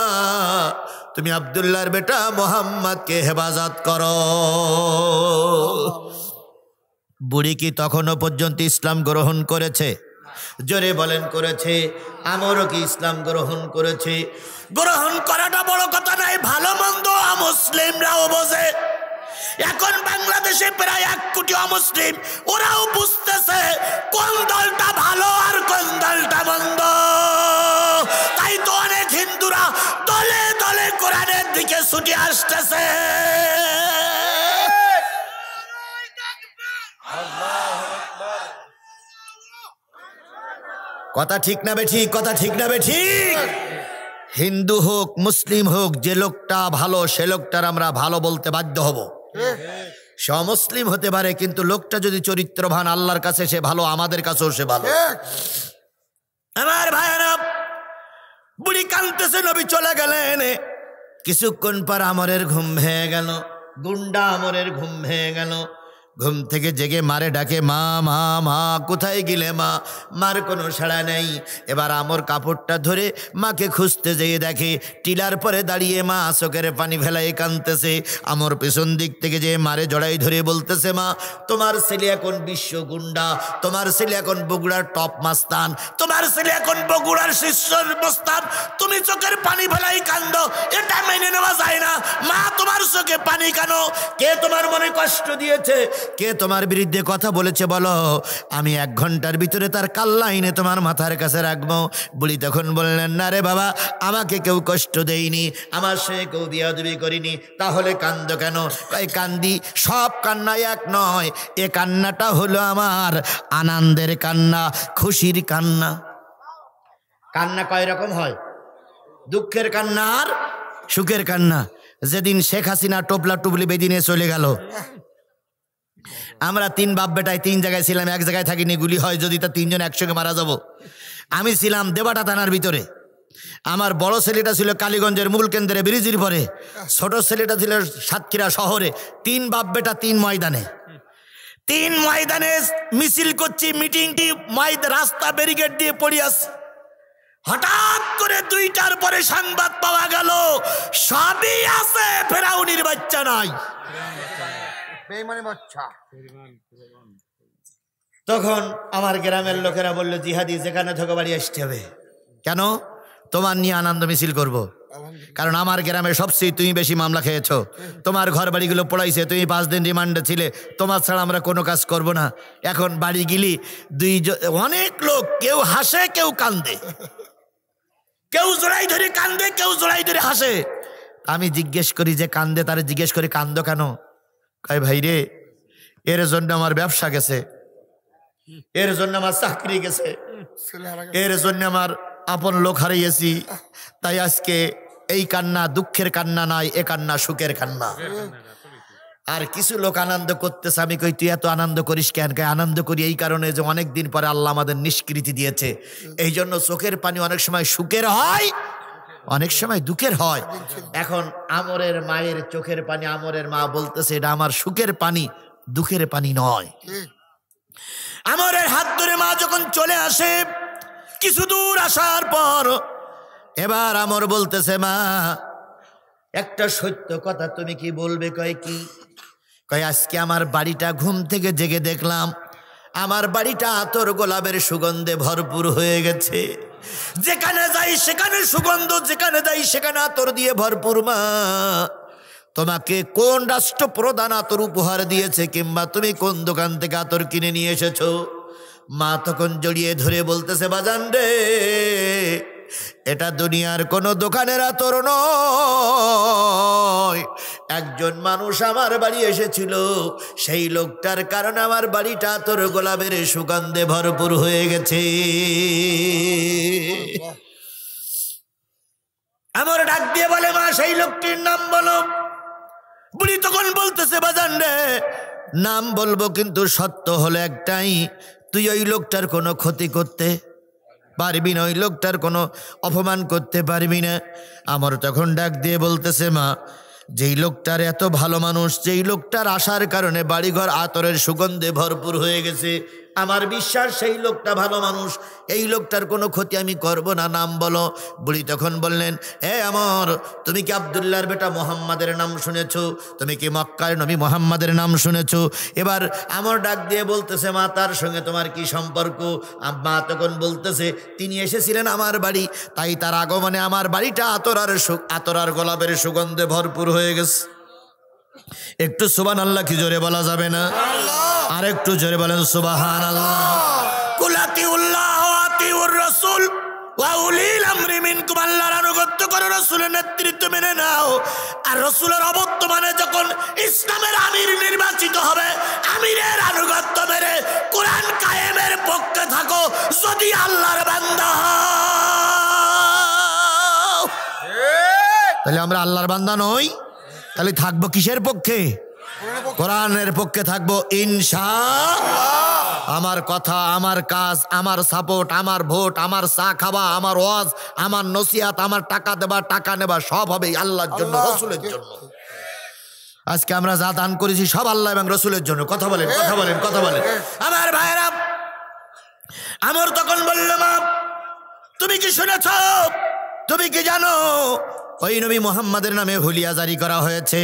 Speaker 1: তুমি আব্দুল্লাহর বেটা মুহাম্মদকে হেফাজত করো। বুড়ি কি তখনও পর্যন্ত ইসলাম গ্রহণ করেছে? জোরে বলেন, করেছে। আমরও কি ইসলাম গ্রহণ করেছে? গ্রহণ করাটা বড় কথা নাই, ভালো মন্দ মুসলিমরাও বোঝে। এখন বাংলাদেশে প্রায় 1 কোটি অমুসলিম, ওরাও বুঝতেছে কোন দলটা ভালো আর কোন দলটা মন্দ। তাই তো অনেক হিন্দুরা দলে দলে কোরআনের দিকে ছুটে আসতেছে। কথা ঠিক না বেঠিক? কথা ঠিক না বেঠিক? হিন্দু হোক মুসলিম হোক, যে লোকটা ভালো সে লোকটার আমরা ভালো বলতে বাধ্য হব। সে মুসলিম হতে পারে, কিন্তু লোকটা যদি চরিত্রবান আল্লাহর কাছে সে ভালো, আমাদের কাছেও সে ভালো। আমার ভাইরা, বুড়ি কাঁদতেছে, নবী চলে গেলেন। কিছুক্ষণ পর আমরের ঘুম ভেঙে গেল, গুন্ডা আমরের ঘুম ভেঙে গেল। ঘুম থেকে জেগে মারে ডাকে, মা মা মা, কোথায় গেলে মা? মার কোনো সাড়া নেই। এবার আমর কাপড়টা ধরে মাকে খুঁজতে যেয়ে দেখে টিলার পরে দাঁড়িয়ে মা চোখের পানি ফেলায় কাঁদতেছে। আমর পেছন দিক থেকে যে মারে জড়াই ধরে বলতেছে, মা তোমার ছেলে এখন বিশ্ব গুন্ডা, তোমার ছেলে এখন বগুড়ার টপ মাস্তান, তোমার ছেলে এখন বগুড়ার শীর্ষ মস্তান, তুমি চোখের পানি ফেলাই কান্দো, এটা মেনে নেওয়া যায় না। মা তোমার চোখে পানি কেন? কে তোমার মনে কষ্ট দিয়েছে? কে তোমার বিরুদ্ধে কথা বলেছে বলো, আমি 1 ঘন্টার ভিতরে তার কাল্লা এনে তোমার মাথার কাছে রাখবো। বুড়ি তখন বললেন, না রে বাবা, আমাকে কেউ কষ্ট দেয়নি, আমার সে কেউ বিয়াদবি করিনি, তাহলে কান্দো কেন? কই কান্দি, সব কান্না এক নয়, এ কান্নাটা হলো আমার আনন্দের কান্না, খুশির কান্না। কান্না কয় রকম হয়? দুঃখের কান্না আর সুখের কান্না। যেদিন শেখ হাসিনা টোপলা টুবলি বেদিনে চলে গেল, আমরা 3 বাপ বেটায় 3 জায়গায় ছিলাম, এক জায়গায় থাকিনি, গুলি হয় যদি তা 3 জন একসঙ্গে মারা যাব। আমি ছিলাম দেবাটা থানার ভিতরে, আমার বড় ছেলেটা ছিল কালীগঞ্জের মূল কেন্দ্রে ব্রিজের পরে, ছোট ছেলেটা ছিল সাতক্ষীরা শহরে। 3 বাপ বেটা 3 ময়দানে, 3 ময়দানে মিছিল করছি, মিটিংটি রাস্তা ব্যারিকেড দিয়ে পড়ে আছে। হঠাৎ করে 2টার পরে সংবাদ পাওয়া গেল সবই আছে, ফেরাউনির বাচ্চা নাই। তখন আমার গ্রামের লোকেরা বলল, জিহাদি যেখানে থেকে বাড়ি আসতে হবে। কেন? তোমার নিয়ে আনন্দ মিছিল করব। কারণ আমার গ্রামে সবচেয়ে তুমি বেশি মামলা খেয়েছো, তোমার ঘর বাড়িগুলো পড়াইছে, তুমি 5 দিন রিমান্ডে ছিলে, তোমার ছাড়া আমরা কোনো কাজ করব না। এখন বাড়ি গেলি অনেক লোক, কেউ হাসে কেউ কান্দে, কেউ জোড়াই ধরে কান্দে, কেউ জোড়াই ধরে হাসে। আমি জিজ্ঞেস করি যে কান্দে, তারে জিজ্ঞেস করি কান্দো কেন? কয় ভাই রে, এর জন্য আমার ব্যবসা গেছে, এর জন্য আমার চাকরি গেছে, এর জন্য আমার আপন লোক হারিয়েছি, তাই আজকে এই কান্না দুঃখের কান্না নয়, এ কান্না সুখের কান্না। আর কিছু লোক আনন্দ করতেছে, আমি কই তুই এত আনন্দ করিস কেন? আনন্দ করি এই কারণে যে অনেকদিন পরে আল্লাহ আমাদের নিষ্কৃতি দিয়েছে, এই জন্য চোখের পানি অনেক সময় সুখের হয়, অনেক সময় দুঃখের হয়। এখন আমরের মায়ের চোখের পানি, আমরের মা বলতেছে এটা আমার সুখের পানি, দুঃখের পানি নয়। আমরের হাত ধরে মা যখন চলে আসে, কিছু দূর আসার পর এবার আমর বলতেছে মা একটা সত্য কথা তুমি কি বলবে? কয় কি? কয় আজকে আমার বাড়িটা ঘুম থেকে জেগে দেখলাম আমার বাড়িটা আতর গোলাপের সুগন্ধে ভরপুর হয়ে গেছে, যেখানে যাই সেখানে সুগন্ধ, যেখানে যাই সেখানে আতর দিয়ে ভরপুর। মা তোমাকে কোন রাষ্ট্রপ্রধান আতর উপহার দিয়েছে, কিংবা তুমি কোন দোকান থেকে আতর কিনে নিয়ে এসেছো? মা তখন জড়িয়ে ধরে বলতেছে বাজান রে, এটা দুনিয়ার কোনো দোকানের আতর নয়, একজন মানুষ আমার বাড়ি এসেছিল, সেই লোকটার কারণে আমার বাড়িটা আতর গোলাপের সুগন্ধে ভরপুর হয়ে গেছে। আমার ডাক দিয়ে বলে মা সেই লোকটির নাম বলো। বুড়ি তখন বলতেছে বাজান রে, নাম বলবো কিন্তু সত্য হলো একটাই, তুই ওই লোকটার কোনো ক্ষতি করতে পারবি না, ওই লোকটার কোনো অপমান করতে পারবি না। আমার তখন ডাক দিয়ে বলতেছে মা যেই লোকটার এত ভালো মানুষ, যেই লোকটার আসার কারণে বাড়িঘর আতরের সুগন্ধে ভরপুর হয়ে গেছে, আমার বিশ্বাস সেই লোকটা ভালো মানুষ, এই লোকটার কোনো ক্ষতি আমি করব না, নাম বলো। বুড়ি তখন বললেন আমর, তুমি কি আব্দুল্লাহর বেটা মোহাম্মদের নাম শুনেছো? তুমি কি মক্কার নবী মোহাম্মদের নাম শুনেছো? এবার আমর ডাক দিয়ে বলতেছে মা তার সঙ্গে তোমার কি সম্পর্ক? মা তখন বলতেছে তিনি এসেছিলেন আমার বাড়ি, তাই তার আগমনে আমার বাড়িটা আতর আর গোলাপের সুগন্ধে ভরপুর হয়ে গেছে। একটু সুবহানাল্লাহ কি জোরে বলা যাবে না? আর একটু জোরে বলেন সুবহানাল্লাহ। কুলাতিউল্লাহ ওয়া আতিউর রাসূল ওয়া উলিল আমরি মিনকুম, আল্লাহর আনুগত্য করো, রাসূলের নেতৃত্ব মেনে নাও। আর রাসূলের অবর্তমানে যখন ইসলামের আমির নির্বাচিত হবে, আমিরের আনুগত্য মেনে কোরআন কায়েমের পক্ষে থাকো যদি আল্লাহর বান্দা হও। তাহলে আমরা আল্লাহর বান্দা নই, তাহলে থাকবো কিসের পক্ষে? কোরআনের পক্ষে থাকবো ইনশাআল্লাহ। আমার কথা, আমার কাজ, আমার সাপোর্ট, আমার ভোট, আমার চা খাওয়া, আমার ওয়াজ, আমার নসিহাত, আমার টাকা দেবা টাকা নেবা সব হবে আল্লাহর জন্য, রাসূলের জন্য। আজকে আমরা যা দান করেছি সব আল্লাহ এবং রাসূলের জন্য। কথা বলেন, কথা বলেন, কথা বলেন আমার ভাইরা। আমার তখন বলল মা তুমি কি শুনেছ, তুমি কি জানো ওই নবী মোহাম্মদের নামে হুলিয়া জারি করা হয়েছে?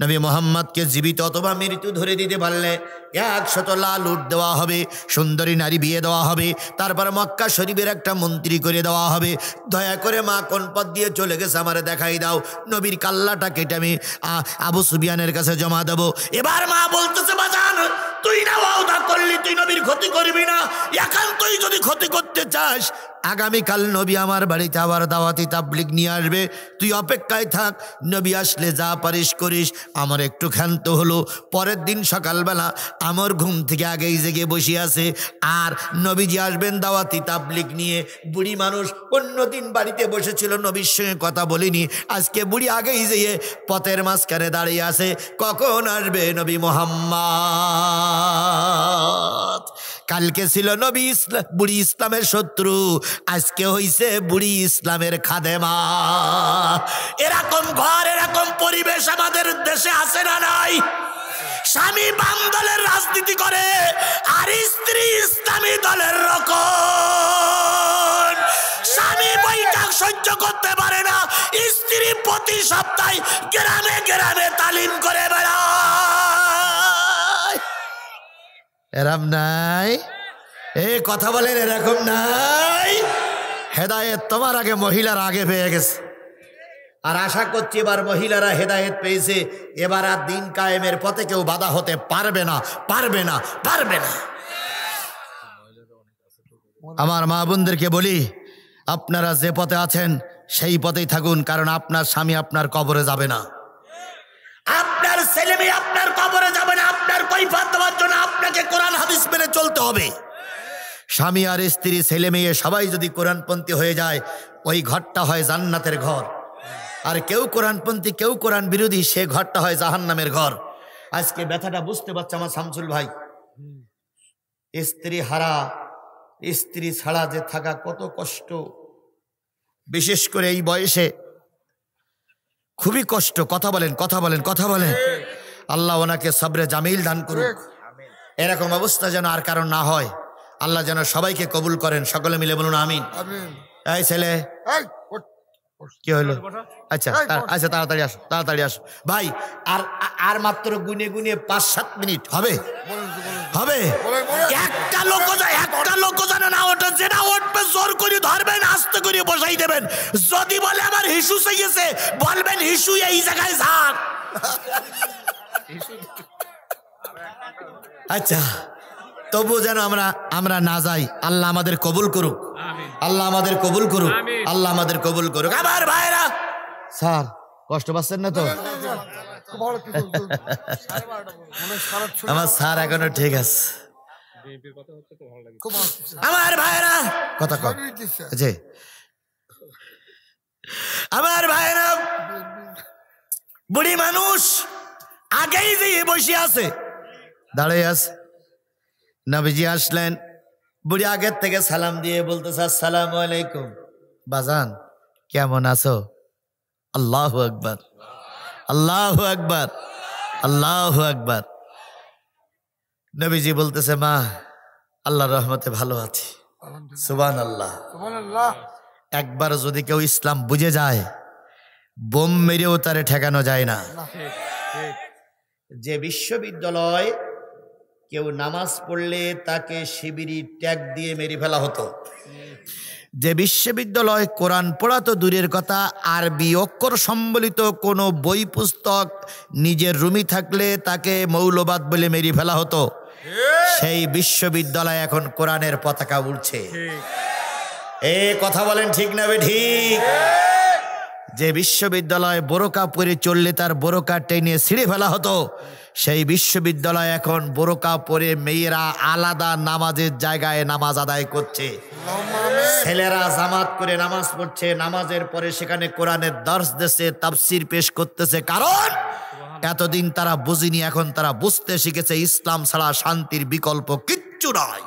Speaker 1: নবী মোহাম্মদকে জীবিত অথবা মৃত্যু ধরে দিতে পারলে 100 লাল উট দেওয়া হবে, সুন্দরী নারী বিয়ে দেওয়া হবে, তারপর মক্কা শরীফের একটা মন্ত্রী করে দেওয়া হবে। দয়া করে মা কোন পথ দিয়ে চলে গেছে আমারে দেখাই দাও, নবীর কাল্লাটা কেটে আমি আবু সুফিয়ানের কাছে জমা দেবো। এবার মা বলতেছে বাজান তুই না ওয়াদা করলি তুই নবীর ক্ষতি করবি না, এখন তুই যদি ক্ষতি করতে চাস আগামীকাল নবী আমার বাড়িতে আবার দাওয়াতি তাবলিগ নিয়ে আসবে, তুই অপেক্ষায় থাক, নবী আসলে যা পারিস করিস। আমার একটু ক্ষান্ত হলো। পরের দিন সকালবেলা আমার ঘুম থেকে আগেই জেগে বসে আছে, আর নবীজি আসবেন দাওয়াতি তাবলিগ নিয়ে। বুড়ি মানুষ অন্যদিন বাড়িতে বসেছিল, নবীর সঙ্গে কথা বলিনি, আজকে বুড়ি আগেই যেয়ে পথের মাঝখানে দাঁড়িয়ে আছে, কখন আসবে নবী মুহাম্মদ। কালকে ছিল নবী বুড়ি ইসলামের শত্রু, আজকে হইছে বুড়ি ইসলামের খাদেমা। এরকম ঘর, এরকম পরিবেশ আমাদের দেশে আছে না নাই? স্বামী বাম দলের রাজনীতি করে আর স্ত্রী ইসলামী দলের রকম। স্বামী বৈঠক সহ্য করতে পারে না, স্ত্রী প্রতি সপ্তাহে গ্রামে গ্রামে তালিম করে বেড়ায়। এরকম নাই? এই কথা বলেন এরকম নাই? হেদায়েত তোমার আগে মহিলারা আগে পেয়ে গেছে, আর আশা করছি এবার মহিলারা হেদায়েত পেয়েছে, এবার আর দিন কায়েমের পথে কেউ বাধা হতে পারবে না, পারবে না, পারবে না। আমার মা বোনদেরকে বলি আপনারা যে পথে আছেন সেই পথেই থাকুন, কারণ আপনার স্বামী আপনার কবরে যাবে না, আপনার ছেলে মেয়ে আপনার কবরে যাবে না। আপনার কৈফিয়ত দেওয়ার জন্য আপনাকে কোরআন হাদিস মেনে চলতে হবে। স্বামী আর স্ত্রী ছেলে মেয়ে সবাই যদি কোরআনপন্থী হয়ে যায়, ওই ঘরটা হয় জান্নাতের ঘর। আর কেউ কোরআনপন্থী কেউ কোরআন বিরোধী, সে ঘরটা হয় জাহান্নামের ঘর। আজকে ব্যথাটা বুঝতে পারছে আমার শামসুল ভাই। স্ত্রী হারা, স্ত্রী ছাড়া যে থাকা কত কষ্ট, বিশেষ করে এই বয়সে খুবই কষ্ট। কথা বলেন, কথা বলেন, কথা বলেন। আল্লাহ ওনাকে সবরে জামিল দান করুন। এরকম অবস্থা যেন আর কারণ না হয়, আল্লাহ যেন সবাইকে কবুল করেন। সকলে মিলে বলুন আমিন। এই ছেলে কি হলো? আচ্ছা আচ্ছা, তাড়াতাড়ি আসো, তাড়াতাড়ি আসো ভাই। আর আর মাত্র গুনে গুনে 5-7 মিনিট হবে, হবে। একটা লোক জানে না ওটা, যেটা উঠবে জোর করে ধরবেন, আস্তে করে বসাই দেবেন। যদি বলে আমার হিসু চাইছে, বলবেন হিসু এই জায়গায় যাক। আচ্ছা, তবু যেন আমরা না যাই। আল্লাহ আমাদের কবুল করুক, আল্লাহ আমাদের কবুল করুক, আল্লাহ আমাদের কবুল করুক। আমার ভাইরা, স্যার কষ্ট পাচ্ছেন না তো? আমার স্যার এখনো ঠিক আছে। আমার ভাইরা কথা কম, আমার ভাইরা বুড়ি মানুষ আগেই যে বসে আছে, দাঁড়িয়ে আছে। নবীজি আসলেন, বুড়ি আগের থেকে সালাম দিয়ে বলতেছে আসসালামু আলাইকুম, বাজান কেমন আছো? আল্লাহু আকবার, আল্লাহু আকবার, আল্লাহু আকবার। নবীজি বলতেছে মা আল্লাহর রহমতে ভালো আছি। সুবহানাল্লাহ, সুবহানাল্লাহ। একবার যদি কেউ ইসলাম বুঝে যায়, বোম মেরেও তারে ঠেকানো যায় না। যে বিশ্ববিদ্যালয় কেউ নামাজ পড়লে তাকে শিবিরি ট্যাগ দিয়ে মেরে ফেলা হতো, যে বিশ্ববিদ্যালয় কোরআন পড়া তো দূরের কথা, আরবি অক্ষর সম্বলিত কোনো বই পুস্তক নিজের রুমে থাকলে তাকে মৌলবাদ বলে মেরে ফেলা হতো, সেই বিশ্ববিদ্যালয় এখন কোরআনের পতাকা উড়ছে। এ কথা বলেন ঠিক না ঠিক? যে বিশ্ববিদ্যালয় বোরকা পরে চললে তার বোরকা টেনে ছিঁড়ে ফেলা হতো, সেই বিশ্ববিদ্যালয় এখন বোরকা পরে মেয়েরা আলাদা নামাজের জায়গায় নামাজ আদায় করছে। ছেলেরা জামাত করে নামাজ পড়ছে, নামাজের পরে সেখানে কোরআনের দর্স দিচ্ছে, তাফসীর পেশ করতেছে। কারণ এতদিন তারা বুঝিনি, এখন তারা বুঝতে শিখেছে ইসলাম ছাড়া শান্তির বিকল্প কিচ্ছু নাই।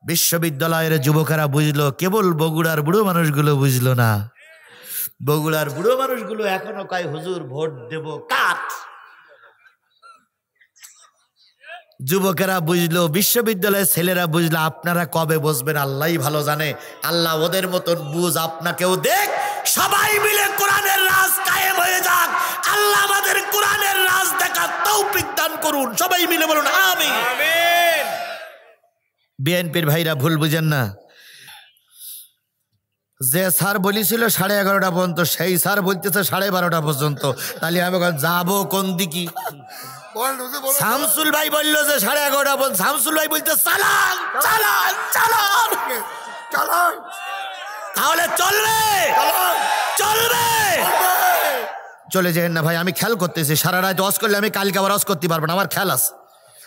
Speaker 1: বিশ্ববিদ্যালয়ের যুবকেরা বুঝলো, কেবল বগুড়ার বুড়ো মানুষগুলো বুঝলো না। বগুড়ার বুড়ো মানুষগুলো এখনো কয় হুজুর ভোট দেব কাঠ। যুবকেরা বুঝলো, বিশ্ববিদ্যালয়ের ছেলেরা বুঝলো। আপনারা কবে বুঝবেন আল্লাহই ভালো জানে। আল্লাহ ওদের মতন বুঝ আপনাকেও দেখ, সবাই মিলে কোরআনের রাজ কায়েম হয়ে যাক। আল্লাহ আমাদের কোরআনের রাজ দেখার তৌফিক দান করুন। সবাই মিলে বলুন আমিন। বিএনপির ভাইরা ভুল বুঝেন না। যে স্যার বলেছিল 11:30 পর্যন্ত, সেই স্যার বলতেছে 12:30 পর্যন্ত। তাহলে আমি যাবো কোন দিকে? শামসুল ভাই বললো যে 11:30 পর্যন্ত, শামসুল ভাই বলতে চালান চালান চালান চালান, তাহলে চলবে চলবে। চলে যেন না ভাই, আমি খেয়াল করতেছি। সারা রাত ওয়াজ করলে আমি কালকে আবার ওয়াজ করতে পারবো না, আমার খেয়াল আছে।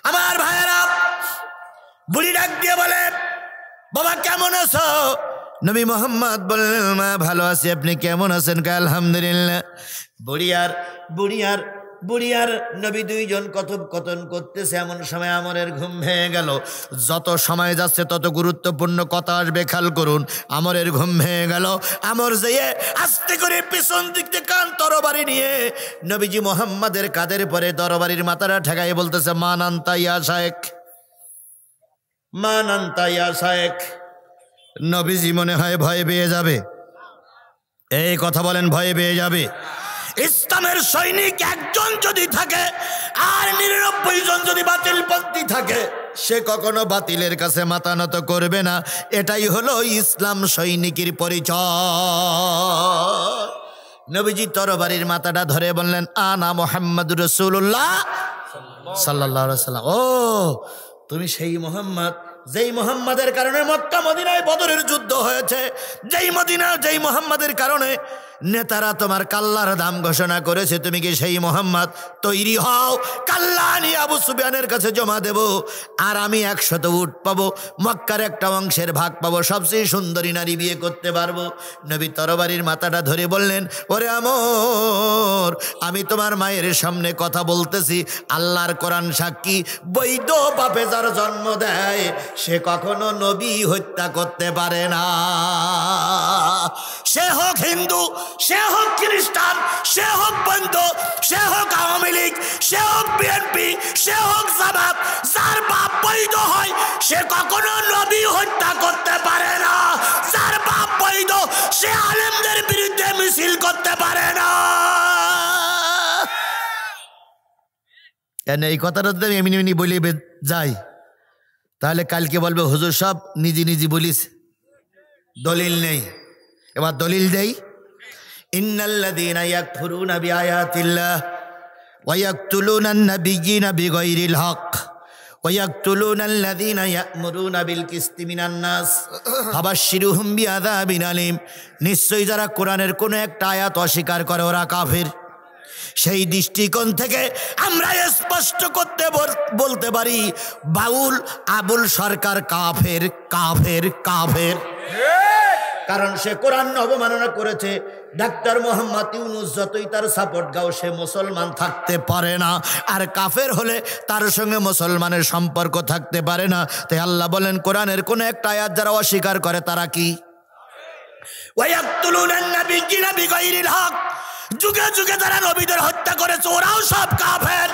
Speaker 1: আমার ভাইয়েরা বুড়ি ডাক দিয়ে বলে বাবা কেমন আছো? নবী মোহাম্মদ বললেন মা ভালো আছি, আপনি কেমন আছেন? আলহামদুলিল্লাহ। বুড়িয়ার নবী দুইজন কথোপকথন করতেছে। এমন সময় আমরের ঘুম ভেঙে গেল। যত সময় যাচ্ছে তত গুরুত্বপূর্ণ কথা আসবে, খেয়াল করুন। আমরের ঘুম ভেঙে গেল। আমর যেয়ে আস্তে করে পিছন দিক থেকে কান তরবারি নিয়ে নবীজি মোহাম্মদের কাঁধের পরে তরবারির মাথাটা ঠেকাই বলতেছে মান আনতা ইয়া শায়েখ, মান আনতা ইয়া শায়েখ। নবীজি মনে হয় ভয় পেয়ে যাবে। এই কথা বলেন, ভয় পেয়ে যাবে। ইসলামের সৈনিক একজন যদি থাকে আর 99 জন যদি বাতিলপন্থী থাকে, সে কখনো বাতিলের কাছে মাথা নত করবে না। এটাই হলো ইসলাম সৈনিকের পরিচয়। নবীজি তরবারির মাথাটা ধরে বললেন আনা মুহাম্মাদুর রাসূলুল্লাহ সাল্লাল্লাহু আলাইহি ওয়াসাল্লাম। ও তুমি সেই মুহাম্মদ, যেই মুহাম্মাদের কারণে মক্কা মদিনায় বদরের যুদ্ধ হয়েছে, যেই মুহাম্মাদের কারণে নেতারা তোমার কাল্লার দাম ঘোষণা করেছে, তুমি কি সেই মোহাম্মদ? তৈরি হও, কাল্লা নিয়ে আবু সুফিয়ানের কাছে জমা দেব, আর আমি 100 উট পাবো, মক্কার একটা অংশের ভাগ পাবো, সবচেয়ে সুন্দরী নারী বিয়ে করতে পারবো। নবী তরবারির মাথাটা ধরে বললেন, ওরে আমর, আমি তোমার মায়ের সামনে কথা বলতেছি, আল্লাহর কোরআন সাক্ষী, বৈধ বাপে যার জন্ম দেয় সে কখনো নবী হত্যা করতে পারে না। সে হোক হিন্দু, সে হোক খ্রিস্টান, সে হোক বন্ধ, সে হোক আওয়ামী লীগ, সে হোক বিএনপি, সে হোক জামাত, যার বাপ বৈধ হয় সে কখনো নবী হত্যা করতে পারে না। যার বাপ বৈধ সে আলেমদের বিরুদ্ধে মিছিল করতে পারে না। এই কথাটা তো আমি এমনি বলে যাই, তাহলে কালকে বলবে হুজুর সব নিজে নিজে বলিস, দলিল নেই। এবার দলিল দেই, ইন্নাল্লাযীনা ইয়াকফুরুনা বিআয়াতিল্লাহ ওয়া ইয়াকতুলুনান নাবিয়্যিনা বিগাইরিল হক ওয়া ইয়াকতুলুনাল্লাযীনা ইয়া'মুরুনা বিল কিসতি মিনান নাস ফাবাশশিরহুম বিআযাবিন আলীম। নিশ্চয়ই যারা কোরআনের কোনো একটা আয়াত অস্বীকার করে ওরা কাফের। সেই দৃষ্টিকোণ থেকে আমরা স্পষ্ট করতে বলতে পারি, বাউল আবুল সরকার কাফের, কাফের, কাফের। কারণ সে কোরআন অবমাননা করেছে। ডাক্তার মোহাম্মদ ইউনূস যতই তার সাপোর্ট গাও, সে মুসলমান থাকতে পারে না। আর কাফের হলে তার সঙ্গে মুসলমানের সম্পর্ক থাকতে পারে না। তাই আল্লাহ বলেন, কোরআনের কোন একটা আয়াত যারা অস্বীকার করে তারা কি? ওয়ায়াকতুলুনান নাবিয়্যিনা বিগাইরিল হক, যুগে যুগে যারা নবীদের হত্যা করেছে ওরাও সব কাফের।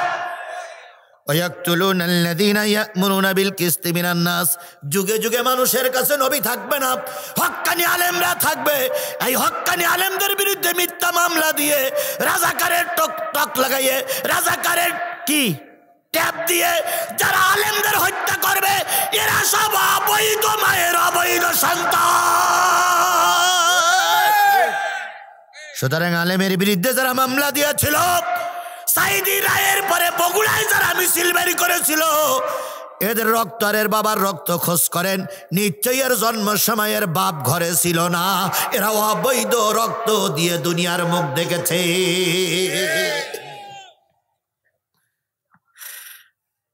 Speaker 1: ওয়ায়াকতুলুনাল্লাযীনা ইয়া'মুরুনা বিল কিসতি মিনান নাস, যুগে যুগে মানুষের কাছে নবী থাকবে না, হক্কানি আলেমরা থাকবে। এই হক্কানি আলেমদের বিরুদ্ধে মিথ্যা মামলা দিয়ে, রাজাকারের টক লাগাইয়ে, রাজাকারের কি ট্যাপ দিয়ে যারা আলেমদের হত্যা করবে, এরা সব অবৈধ মায়ের অবৈধ সন্তান। সুতরাং আলেমের বিরুদ্ধে যারা মামলা দিয়েছিল, সাইদি রায়ের পরে বগুড়ায় যারা মিছিল বের করেছিল, এদের রক্ত আর এর বাবার রক্ত খোঁজ করেন, নিশ্চয়ই এর জন্ম সময়ের বাপ ঘরে ছিল না। এরা অবৈধ রক্ত দিয়ে দুনিয়ার মুখ দেখেছে।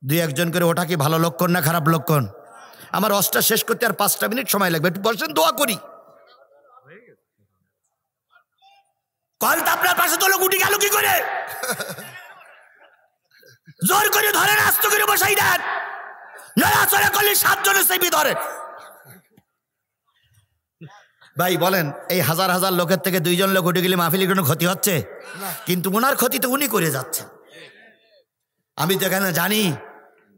Speaker 1: দুই একজন করে ওটা কি ভালো লক্ষণ না খারাপ লক্ষণ? আমার অষ্টা শেষ করতে আর 5টা মিনিট সময় লাগবে, একটু বসেন, দোয়া করি। কলটা আপনার পাশে তো লোক উঠে গেল কি করে? জোর করে ধরে আস্ত করে বসাই দেন, নড়াচড়া করলে 7 জনের সেবি ধরে। ভাই বলেন, এই হাজার হাজার লোকের থেকে 2 জন লোক উঠে গেলে মাহফিলের কোনো ক্ষতি হচ্ছে? কিন্তু ওনার ক্ষতি তো উনি করে যাচ্ছে। আমি তো এখানে জানি,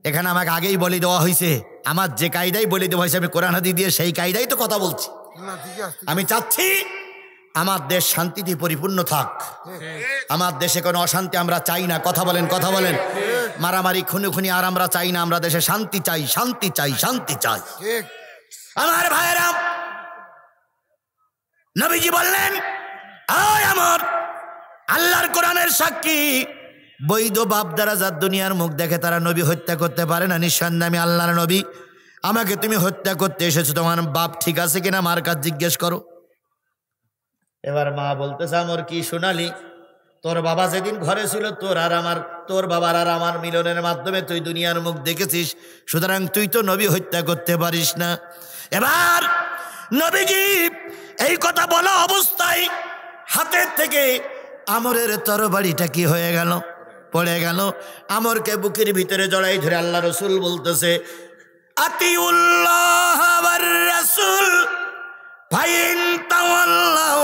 Speaker 1: এখানে আমাকে আগেই বলে দেওয়া হয়েছে, আমার যে কায়দাই বলে দেওয়া হয়েছে, আমি কোরআন হাদিস দিয়ে সেই কায়দাই তো কথা বলছি। আমি চাচ্ছি আমার দেশ শান্তিতে পরিপূর্ণ থাক। আমার দেশে কোনো অশান্তি আমরা চাই না। কথা বলেন, কথা বলেন। মারামারি, খুনি আর আমরা চাই না। আমরা দেশে শান্তি চাই, শান্তি চাই, শান্তি চাই। আমার ভাইয়েরা, নবীজি বললেন, আয় আমার আল্লাহর কোরআনের সাক্ষী, বৈধ বাপ দ্বারা যার দুনিয়ার মুখ দেখে তারা নবী হত্যা করতে পারে না। নিঃসন্দেহে আমি আল্লাহর নবী, আমাকে তুমি হত্যা করতে এসেছো, তোমার বাপ ঠিক আছে কিনা মার কাছে জিজ্ঞেস করো। এবার মা বলতেছে, আমার কি শোনালি? তোর বাবা যেদিন ঘরে ছিল, তোর বাবার আর আমার মিলনের মাধ্যমে তুই দুনিয়ার মুখ দেখেছিস, সুতরাং তুই তো নবী হত্যা করতে পারিস না। এবার নবীজি এই কথা বলা অবস্থায় হাতের থেকে আমরের তরবারিটা কি হয়ে গেল? পড়ে গেল। আমরকে বুকের ভিতরে জড়াই ধরে আল্লাহ রসুল বলতেছে, আতিউল্লাহ ওয়ার রাসূল ফাইন তাওয়াল্লাউ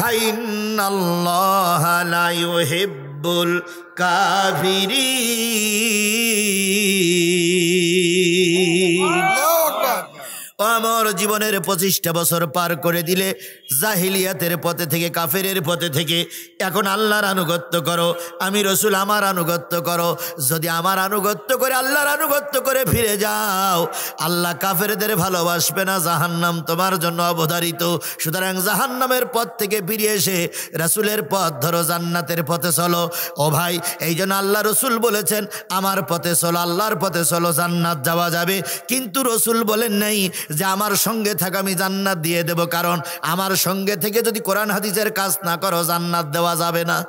Speaker 1: ফাইন্নাল্লাহা লা ইউহিব্বুল কাফিরিন। আমার জীবনের 25টা বছর পার করে দিলে, জাহিলিয়াতের পথে থেকে, কাফেরের পথে থেকে এখন আল্লাহর আনুগত্য করো। আমি রসুল আমার আনুগত্য করো। যদি আমার আনুগত্য করে, আল্লাহর আনুগত্য করে ফিরে যাও, আল্লাহ কাফেরদের ভালোবাসবে না, জাহান্নাম তোমার জন্য অবধারিত। সুতরাং জাহান্নামের পথ থেকে ফিরে এসে রাসূলের পথ ধরো, জান্নাতের পথে চলো। ও ভাই, এই জন্য আল্লাহ রসুল বলেছেন, আমার পথে চলো, আল্লাহর পথে চলো, জান্নাত যাওয়া যাবে। কিন্তু রসুল বলেন নাই যে আমার সঙ্গে থাক, আমি জান্নাত দিয়ে দেব। কারণ আমার সঙ্গে থেকে যদি কোরআন হাদিসের কাজ না করো জান্নাত দেওয়া যাবে না।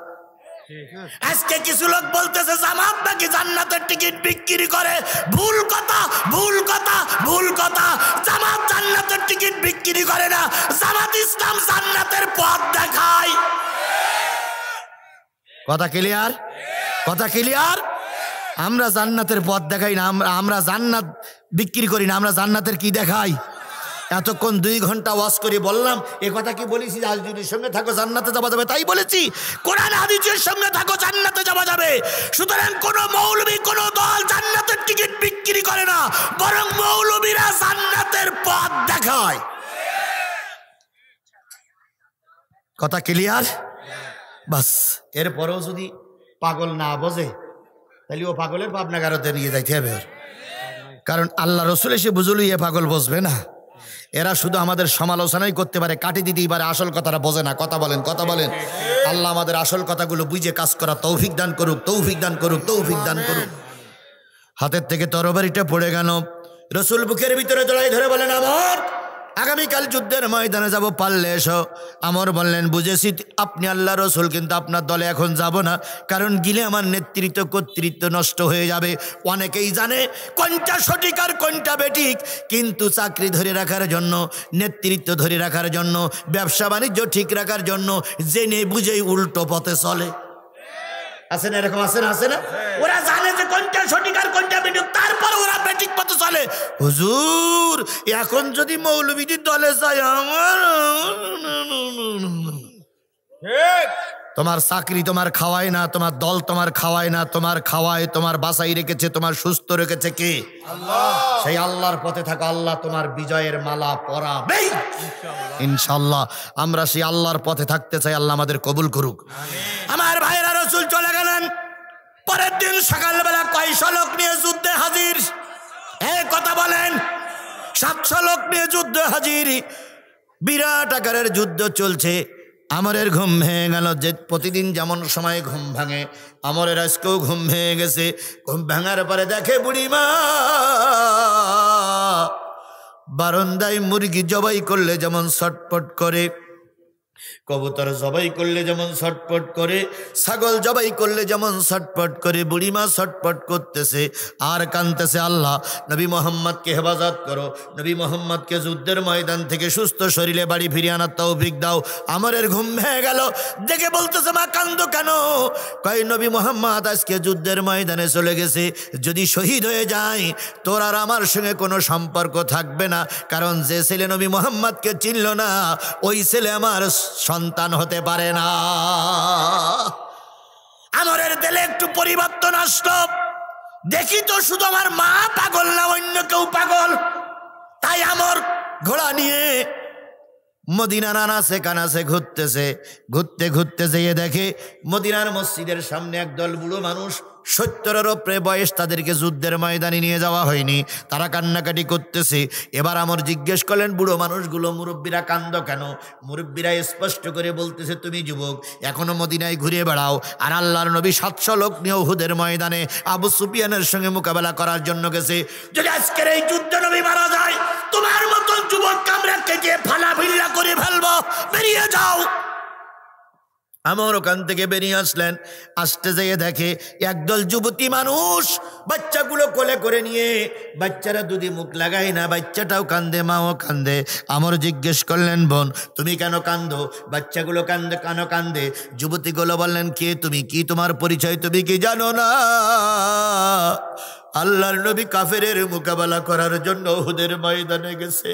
Speaker 1: আজকে কিছু লোক বলতেছে জামাত নাকি জান্নাতের টিকিট বিক্রি করে। ভুল কথা, ভুল কথা, ভুল কথা। জামাত জান্নাতের টিকিট বিক্রি করে না। জামাত ইসলাম জান্নাতের পথ দেখায়। কথা ক্লিয়ার? কথা ক্লিয়ার? আমরা জান্নাতের পথ দেখাই না, আমরা জান্নাত বিক্রি করি না, আমরা জান্নাতের কি দেখাই। এতক্ষণ 2 ঘন্টা ওয়াজ করে বললাম, এ কথা কি বলেছি? আজদিনের সঙ্গে থাকো জান্নাতে যাওয়া যাবে, তাই বলেছি। কোরআন হাদিসের সঙ্গে থাকো জান্নাতে যাওয়া যাবে। সুতরাং কোন মৌলবী কোন দল জান্নাতের টিকিট বিক্রি করে না, বরং মৌলবীরা জান্নাতের পথ দেখায়। কথা ক্লিয়ার? বাস। এরপরেও যদি পাগল না বোঝে তাহলে ও পাগলের পাবনাগারতে নিয়ে যাইতে হবে। কারণ আল্লাহ রসুল এসে বুঝলো এ পাগল বসবে না। এরা শুধু আমাদের সমালোচনাই করতে পারে, কাটি দিতেই পারে, আসল কথাটা বোঝে না। কথা বলেন, কথা বলেন। আল্লাহ আমাদের আসল কথাগুলো বুঝে কাজ করা তৌফিক দান করুক, তৌফিক দান করুক, তৌফিক দান করুক। হাতের থেকে তরবারিটা পড়ে গেল, রসুল বুকের ভিতরে জড়াই ধরে বলেন, আমার আগামীকাল যুদ্ধের ময়দানে যাব, পারলে এসো। আমর বললেন, বুঝেছি আপনি আল্লাহ রসুল, কিন্তু আপনার দলে এখন যাব না, কারণ গিলে আমার নেতৃত্ব কর্তৃত্ব নষ্ট হয়ে যাবে। অনেকেই জানে কোনটা সঠিক আর কোনটা বেঠিক, কিন্তু চাকরি ধরে রাখার জন্য, নেতৃত্ব ধরে রাখার জন্য, ব্যবসা বাণিজ্য ঠিক রাখার জন্য জেনে বুঝেই উল্টো পথে চলে। আছে না এরকম? আছে না? আছে না? ওরা জানে যে কোনটা সঠিক আর কোনটা বেঠিক, তারপর ওরা বেঠিক পথে চলে। হুজুর এখন যদি মৌলবীদের দলে যায়, আমার তোমার চাকরি তোমার খাওয়ায় না, তোমার দল তোমার খাওয়ায় না, তোমার খাওয়ায়, তোমার বাঁচাই রেখেছে, তোমার সুস্থ রেখেছে কে? আল্লাহ। সেই আল্লাহর পথে থাকা, আল্লাহ তোমার বিজয়ের মালা পরাবে ইনশাআল্লাহ। আমরা সেই আল্লাহর পথে থাকতে চাই, আল্লাহ আমাদের কবুল করুক। আমার ভাইয়েরা, রসুল চলে গেলেন। পরের দিন সকালবেলা কয়শো লোক নিয়ে যুদ্ধে হাজির? কথা বলেন। 700 লোক নিয়ে যুদ্ধে হাজির। বিরাট আকারের যুদ্ধ চলছে। আমরের ঘুম ভেঙে গেল। যে প্রতিদিন যেমন সময় ঘুম ভাঙে, আমরের আজকেও ঘুম ভেঙে গেছে। ঘুম ভাঙার পরে দেখে বুড়িমা বারান্দায় মুরগি জবাই করলে যেমন ছটপট করে, কবুতর জবাই করলে যেমন ছটপট করে, ছাগল জবাই করলে যেমন ছটপট করে, বুড়িমা ছটপট করতেছে আর কাঁদতেছে, আল্লাহ নবী মোহাম্মদকে হেফাজত করো, নবী মোহাম্মদকে যুদ্ধের ময়দান থেকে সুস্থ শরীরে বাড়ি ফিরিয়ে আনার তৌফিক দাও। আমরের ঘুম ভেঙে গেল। দেখে বলতেছে, মা কান্দো কেন? কয়, নবী মোহাম্মদ আজকে যুদ্ধের ময়দানে চলে গেছে, যদি শহীদ হয়ে যায় তোর আর আমার সঙ্গে কোনো সম্পর্ক থাকবে না, কারণ যে ছেলে নবী মোহাম্মদকে চিনল না ওই ছেলে আমার সন্তান হতে পারে না। আমরের দিলে একটু পরিবর্তন আসলো। দেখি তো শুধু আমার মা পাগল না, অন্য কেউ পাগল। তাই আমর ঘোড়া নিয়ে মদিনার আনাচে কানাচে ঘুরতেছে। ঘুরতে ঘুরতে যেয়ে দেখে মদিনার মসজিদের সামনে একদল বুড়ো মানুষ, 70-এর উপরে বয়স, তাদেরকে যুদ্ধের ময়দানে নিয়ে যাওয়া হয়নি, তারা কান্নাকাটি করতেছে। এবার আমর জিজ্ঞেস করলেন, বুড়ো মানুষগুলো, মুরব্বীরা কান্দো কেন? মুরব্বীরা স্পষ্ট করে বলতেছে, তুমি যুবক এখনো মদিনায় ঘুরে বেড়াও, আর আল্লাহর নবী 700 লোক নিয়ে উহুদের ময়দানে আবু সুফিয়ানের সঙ্গে মোকাবেলা করার জন্য গেছে। যদি আজকের এই যুদ্ধ নবী মারা যায়, তোমার মতন যুবক আমরা কেটে ফালা ভিল্লা করে ফেলবো, বেরিয়ে যাও। আমার ওখান থেকে বেরিয়ে আসলেন। আসতে যেয়ে দেখে একদল যুবতী মানুষ বাচ্চাগুলো কোলে করে নিয়ে, বাচ্চারা দুধে মুখ লাগায় না, বাচ্চাটাও কান্দে, মাও কান্দে। আমার জিজ্ঞেস করলেন, বোন তুমি কেন কান্দো? বাচ্চাগুলো কান্দে, কেন কান্দে? যুবতীগুলো বললেন, কে তুমি? কি তোমার পরিচয়? তুমি কি জানো না আল্লাহর নবী কাফেরের মোকাবেলা করার জন্য উহুদের ময়দানে গেছে?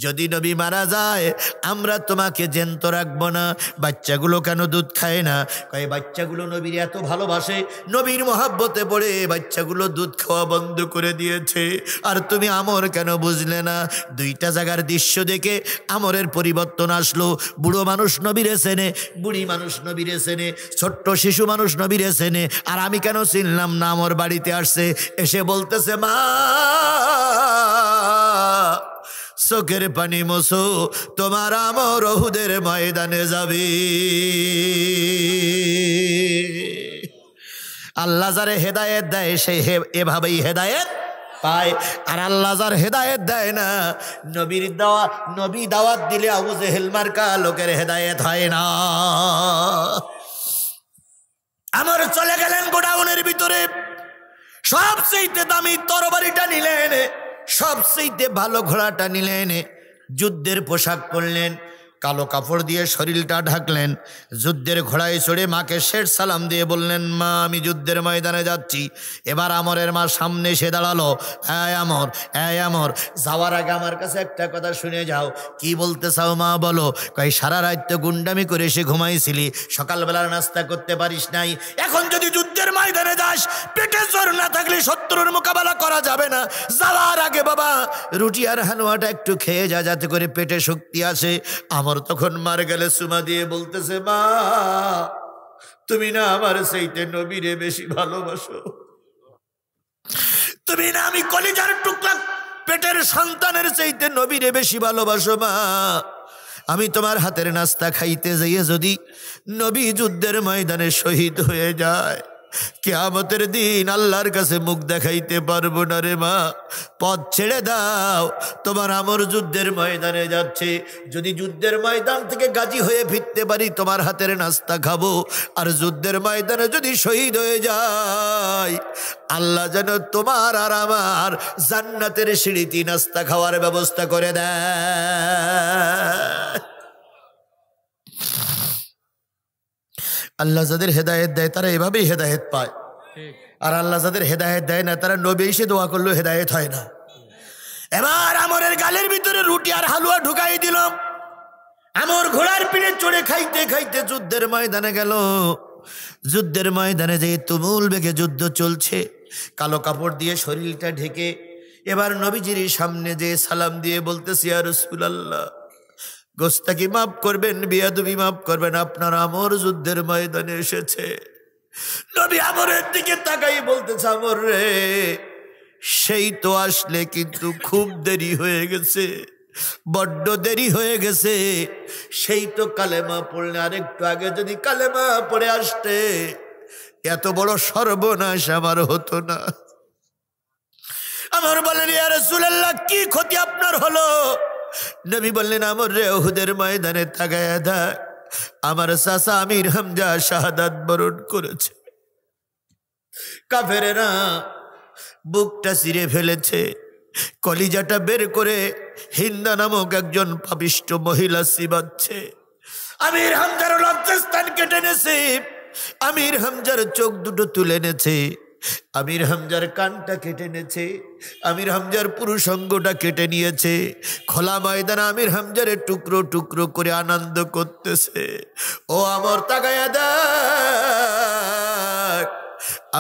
Speaker 1: যদি নবী মারা যায় আমরা তোমাকে জ্যান্ত রাখবো না। বাচ্চাগুলো কেন দুধ খায় না? কয়, বাচ্চাগুলো নবীর এত ভালোবাসে, নবীর মহাব্বতে পড়ে বাচ্চাগুলো দুধ খাওয়া বন্ধ করে দিয়েছে। আর তুমি আমর কেন বুঝলে না? 2টা জায়গার দৃশ্য দেখে আমরের পরিবর্তন আসলো। বুড়ো মানুষ নবীরে চেনে, বুড়ি মানুষ নবীরে চেনে, ছোট্ট শিশু মানুষ নবীরে চেনে, আর আমি কেন চিনলাম না? আমর বাড়িতে আসছে, এসে বলতেছে, মা চোখের পানি মোছো, তোমার আমর উহুদের ময়দানে যাবি। আল্লাহ যারে হেদায়েত দেয় সে এভাবেই হেদায়েত পায়। আর আল্লাহ যার হেদায়েত দেয় না, নবী দাওয়াত দিলে আবু জেহেল মার্কা লোকের হেদায়েত হয় না। আমার চলে গেলেন গোডাউনের ভিতরে, সবচেয়ে দামি তরবারিটা নিলেন, সবচেয়ে ভালো ঘোড়াটা নিলেন, যুদ্ধের পোশাক পরলেন, কালো কাপড় দিয়ে শরীরটা ঢাকলেন, যুদ্ধের ঘোড়ায় চড়ে মাকে শেষ সালাম দিয়ে বললেন, মা আমি যুদ্ধের ময়দানে যাচ্ছি। এবার আমরের মা সামনে এসে দাঁড়ালো। আমর যাওয়ার আগে আমার কাছে একটা কথা শুনে যাও। কি বলতে চাও মা বলো? কই সারা রাত তো গুন্ডামি করে এসে ঘুমাইছিলি, সকালবেলার নাস্তা করতে পারিস নাই, এখন যদি যুদ্ধের ময়দানে যাস পেটে জোর না থাকলে শত্রুর মোকাবেলা করা যাবে না। যাওয়ার আগে বাবা রুটি আর হালুয়াটা একটু খেয়ে যা, যাতে করে পেটে শক্তি আসে। আমার তখন মার গেলে চুমা দিয়ে বলতেছে, মা তুমি না আমার চাইতে নবীরে বেশি ভালোবাসো, তুমি না আমি কলিজার টুকরা পেটের সন্তানের চাইতে নবীরে বেশি ভালোবাসো। মা আমি তোমার হাতের নাস্তা খাইতে যাইয়ে যদি নবী যুদ্ধের ময়দানে শহীদ হয়ে যায়, কিয়ামতের দিন আল্লাহর কাছে মুখ দেখাইতে পারবো না রে মা, পথ ছেড়ে দাও। তোমার আমর যুদ্ধের ময়দানে যাচ্ছে, যদি যুদ্ধের ময়দান থেকে গাজী হয়ে ফিরতে পারি তোমার হাতের নাস্তা খাবো, আর যুদ্ধের ময়দানে যদি শহীদ হয়ে যায় আল্লাহ যেন তোমার আর আমার জান্নাতের সিঁড়িতে নাস্তা খাওয়ার ব্যবস্থা করে দেয়। আল্লাহ যাদের হেদায়েত দেয় তারা এভাবেই হেদায়েত পায়, আর আল্লাহ যাদের হেদায়েত দেয় না তারা নবী এসে দোয়া করলেও হেদায়েত হয় না। এবার আমরের গালের ভিতরে রুটি আর হালুয়া ঢুকাই দিলাম। আমর ঘোড়ার পিঠে চড়ে খাইতে খাইতে যুদ্ধের ময়দানে গেল। যুদ্ধের ময়দানে যে তুমুল বেগে যুদ্ধ চলছে, কালো কাপড় দিয়ে শরীরটা ঢেকে এবার নবীজির সামনে যে সালাম দিয়ে বলতেছি, ইয়া রাসূলুল্লাহ গোস্তাকি মাফ করবেন, বিয়াদবি মাফ করবেন, আপনার আমর যুদ্ধের ময়দানে এসেছে। নবী আমরের দিকে তাকাই বলতেছে, আমর রে সেই তো আসলে, কিন্তু খুব দেরি হয়ে গেছে, বড্ড দেরি হয়ে গেছে। সেই তো কালেমা পড়লে, আরেকটু আগে যদি কালেমা পড়ে আসতে এত বড় সর্বনাশ আমার হতো না। আমর বলেন, ইয়া রাসূলুল্লাহ কি ক্ষতি আপনার হলো? নবী বললেন, আমর রে উহুদের ময়দানে তাকায়া দেখ, আমার চাচা আমির হামজা শাহাদাত বরণ করেছে। কাফেরেরা বুকটা চিরে ফেলেছে, কলিজাটা বের করে হিন্দা নামক একজন পাপিষ্ট মহিলা চিবাচ্ছে। আমির হামজার লজ্জাস্থান কেটে নেছে, আমির হামজার চোখ দুটো তুলে নেছে, আমির হামজার কানটা কেটে নেছে, আমির হামজার পুরুষাঙ্গটা কেটে নিয়েছে। খোলা ময়দানে আমির হামজারে টুকরো টুকরো করে আনন্দ করতেছে। ও আমার তাকায়া দেখ,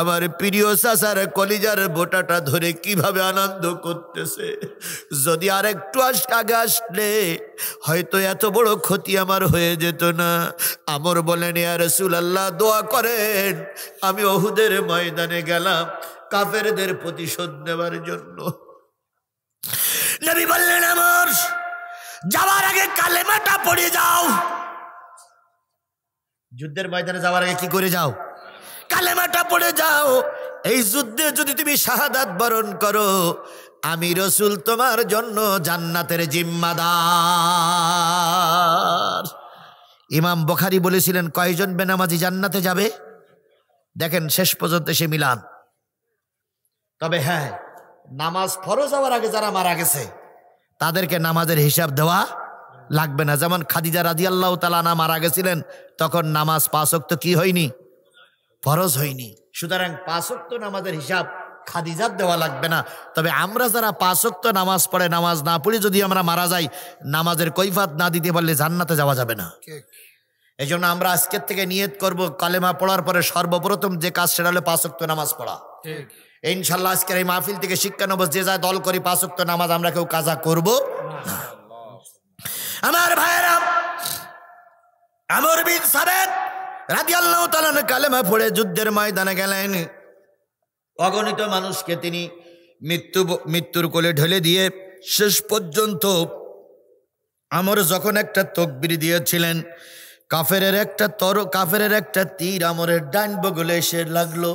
Speaker 1: আমার প্রিয় চাচার কলিজার বোটাটা ধরে কিভাবে আনন্দ করতেছে। যদি আর একটু আগে আসলে হয়তো এত বড় ক্ষতি আমার হয়ে যেত না। আমর বলেন, ইয়া রাসূলুল্লাহ দোয়া করেন, আমি উহুদের ময়দানে গেলাম কাফেরদের প্রতিশোধ নেবার জন্য। নবী বললেন, আমর যাওয়ার আগে কালেমাটা পড়ে যাও। যুদ্ধের ময়দানে যাওয়ার আগে কি করে যাও? কালেমাটা পড়ে যাও। এই যুদ্ধে যদি তুমি শাহাদাত বরণ করো, আমি রাসূল তোমার জন্য জান্নাতের জিম্মাদার। ইমাম বুখারী বলেছিলেন, কয়জন বেনামাজি জান্নাতে যাবে? দেখেন শেষ পর্যন্ত সে মিলান। তবে হ্যাঁ, নামাজ ফরজ হওয়ার আগে যারা মারা গেছে তাদেরকে নামাজের হিসাব দেওয়া লাগবে না। যেমন খাদিজা রাদিয়াল্লাহু তাআলা আনহা মারা গেছিলেন, তখন নামাজ 5 ওয়াক্ত কি হয়নি? ফরজ হয়নি। সুতরাং 5 ওয়াক্ত নামাজের হিসাব খাদিজার দেওয়া লাগবে না। তবে আমরা যারা 5 ওয়াক্ত নামাজ পড়ে নামাজ না পড়ে যদি আমরা মারা যাই, নামাজের কৈফিয়ত না দিতে পারলে জান্নাতে যাওয়া যাবে না। এই জন্য আমরা আজকের থেকে নিয়ত করব, কালেমা পড়ার পরে সর্বপ্রথম যে কাজ সেটা হলো 5 ওয়াক্ত নামাজ পড়া। ইনশাল্লাহ আজকের এই মাহফিল থেকে শিক্ষা নেব, যে যা দল করি 5 ওয়াক্ত নামাজ আমরা কেউ কাজা করব না। আমার ভাইয়েরা, আমর বিন সাবেত রাদিয়াল্লাহু তাআলা কালেমা পড়ে যুদ্ধের ময়দানে গেলেন। অগণিত মানুষকে তিনি মৃত্যুর কোলে ঢেলে দিয়ে শেষ পর্যন্ত আমর যখন একটা তাকবীর দিয়েছিলেন, কাফেরের একটা তীর আমরের ডান বগলে এসে লাগলো।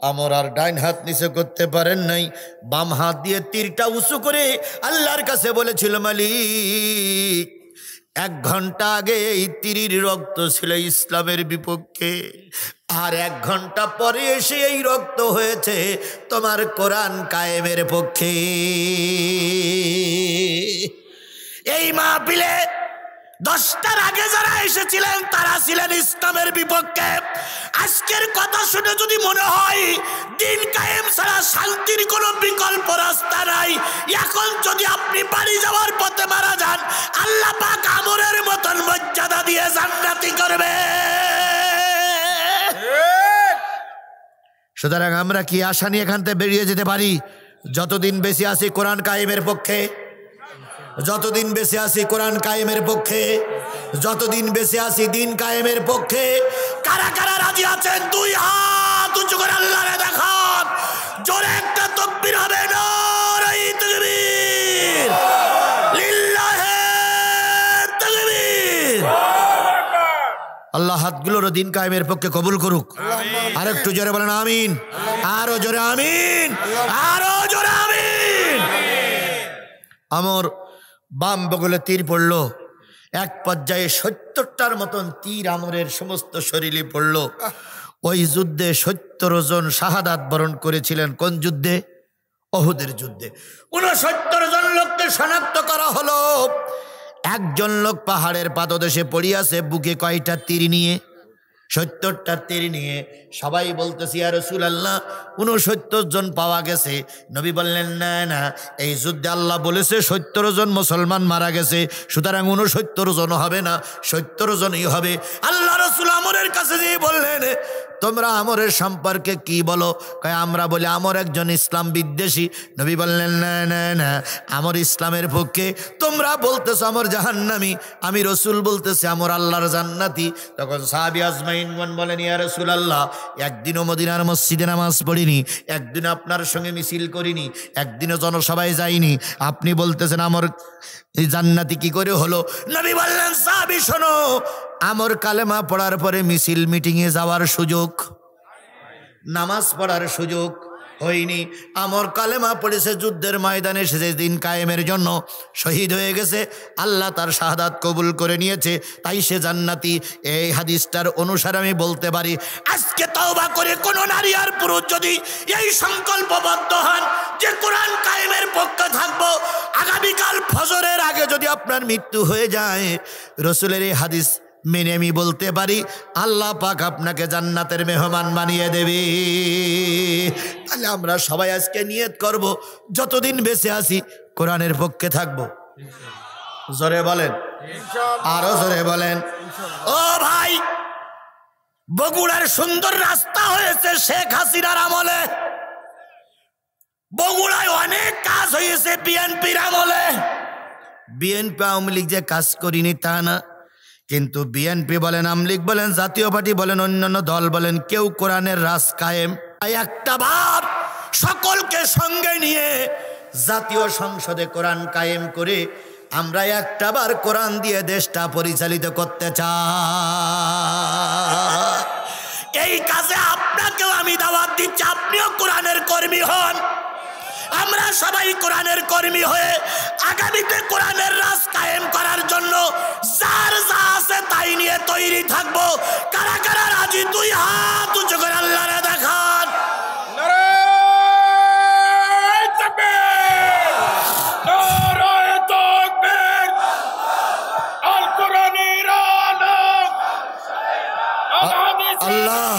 Speaker 1: আমর আর ডাইন হাত নিচে করতে পারেন নাই, বাম হাত দিয়ে তীরটা উঁচু করে আল্লাহর কাছে বলেছিল, মালিক 1 ঘন্টা আগে এই তীরের রক্ত ছিল ইসলামের বিপক্ষে, আর 1 ঘন্টা পরে এসে এই রক্ত হয়েছে তোমার কোরআন কায়েমের পক্ষে। এই মাহফিলে 10টার আগে যারা এসেছিলেন তারা ছিলেন ইসলামের বিপক্ষে। আজকের কথা শুনে যদি মনে হয় দিন কায়েম ছাড়া শান্তির কোনো বিকল্প রাস্তা নাই, এখন যদি আপনি বাড়ি যাওয়ার পথে মারা যান, আল্লাহ পাক আমরের মতন মর্যাদা দিয়ে জান্নাতি করবে। সুতরাং আমরা কি আশা নিয়ে এখান থেকে বেরিয়ে যেতে পারি? যতদিন বেঁচে আছি কোরআন কায়েমের পক্ষে, যতদিন বেঁচে আছি কোরআন কায়েমের পক্ষে, যতদিন বেঁচে আছি দিন কায়েমের পক্ষে। কারা কারা রাজি আছেন 2 হাত উঁচু করে আল্লাহরে দেখান, জোরে একটা তাকবীর হবে, নারে তাকবীর, লিল্লাহে তাকবীর। আল্লাহ হাতগুলোর দিন কায়েমের পক্ষে কবুল করুক। আর একটু জোরে বলেন আমিন, আরো জোরে আমিন, আরো জোরে আমিন। আমর বাম বগলে তীর পড়ল, এক পর্যায়ে 70টার মতন তীর আমরের সমস্ত শরীরে পড়ল। ওই যুদ্ধে 70 জন শাহাদাত বরণ করেছিলেন। কোন যুদ্ধে? ওহুদের যুদ্ধে। 69 জন লোককে শনাক্ত করা হলো। একজন লোক পাহাড়ের পাদদেশে পড়িয়াছে, বুকে কয়টা তীর নিয়ে? 70টা তীর নিয়ে। সবাই বলতেছি ইয়া রাসূলুল্লাহ 69 জন পাওয়া গেছে। নবী বললেন, না না, এই যুদ্ধে আল্লাহ বলেছে 70 জন মুসলমান মারা গেছে, সুতরাং 69 জন হবে না, 70 জনই হবে। আল্লাহ রাসূল আমরের কাছে গিয়ে বললেন, তোমরা আমরের সম্পর্কে কি বলো? কয় আমরা বলি আমর একজন ইসলাম বিদ্বেষী। নবী বললেন, না না না, আমর ইসলামের পক্ষে। তোমরা বলতেছো আমর জাহান্নামী, আমি রসুল বলতেছি আমর আল্লাহর জান্নাতি। তখন সাহাবী আজমাইন বলেন, ইয়া রাসূলুল্লাহ একদিনও মদিনার মসজিদে নামাজ পড়িনি, একদিন আপনার সঙ্গে মিছিল করিনি, একদিনও জনসভায় যাইনি, আপনি বলতেছেন আমর এই জান্নাতি কি করে হলো? নবী বললেন, সাহাবী শোনো, আমর কালেমা পড়ার পরে মিছিল মিটিংয়ে যাওয়ার সুযোগ, নামাজ পড়ার সুযোগ হয়নি। আমর কালেমা পড়েছে যুদ্ধের ময়দানে, সে দিন কায়েমের জন্য শহীদ হয়ে গেছে, আল্লাহ তার শাহাদাত কবুল করে নিয়েছে, তাই সে জান্নাতি। এই হাদিসটার অনুসারে আমি বলতে পারি, আজকে তওবা করে কোনো নারী আর পুরুষ যদি এই সংকল্পবদ্ধ হন যে কোরআন কায়েমের পক্ষে থাকবো, আগামীকাল ফজরের আগে যদি আপনার মৃত্যু হয়ে যায়, রসুলের এই হাদিস মেনে আমি বলতে পারি আল্লাহ পাক আপনাকে জান্নাতের মেহমান বানিয়ে দেবে। তাহলে আমরা সবাই আজকে নিয়ত করব, যতদিন বেঁচে আছি কোরআনের পক্ষে থাকবো। জোরে বলেন, আরো জোরে বলেন। ও ভাই, বগুড়ার সুন্দর রাস্তা হয়েছে শেখ হাসিনার আমলে, বগুড়ায় অনেক কাজ হয়েছে বিএনপির আমলে। বিএনপি আওয়ামী লীগ যে কাজ করিনি তা না, কিন্তু বিএনপি বলেন, আওয়ামী লীগ বলেন, জাতীয় পার্টি বলেন, অন্যান্য দল বলেন, কেউ কোরআনের রাজ কায়েম। একটা বার সকলকে সঙ্গে নিয়ে জাতীয় সংসদে কোরআন কায়েম করে আমরা একটা বার কোরআন দিয়ে দেশটা পরিচালিত করতে চাই। এই কাজে আপনাকেও আমি দাওয়াত দিচ্ছি, আপনিও কোরআনের কর্মী হন। আমরা সবাই কোরআনের কর্মী হয়ে আগামীতে কোরআনের রাজ কায়েম করার জন্য যার যা আছে তাই নিয়ে তৈরি থাকবো। কারা কারা রাজি? 2 হাত উঁচু করে আল্লাহরে দেখান। আল্লাহ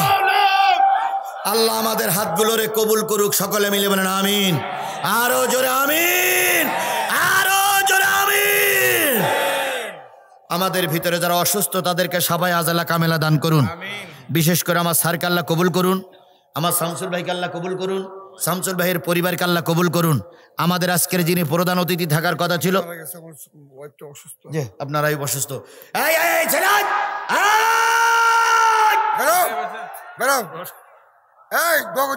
Speaker 1: আল্লাহ আমাদের হাতগুলোরে কবুল করুক, সকলে মিলে বলেন আমিন, আরো জোরে আমিন, আরো জোরে আমিন। আমাদের ভিতরে যারা অসুস্থ তাদেরকে সবাই আজালা কামেলা দান করুন। বিশেষ করে আমার স্যারকে আল্লাহ কবুল করুন, আমার শামসুল ভাইকে আল্লাহ কবুল করুন, শামসুল ভাইয়ের পরিবারকে আল্লাহ কবুল করুন। আমাদের আজকের যিনি প্রধান অতিথি থাকার কথা ছিল, আপনারাই অসুস্থ।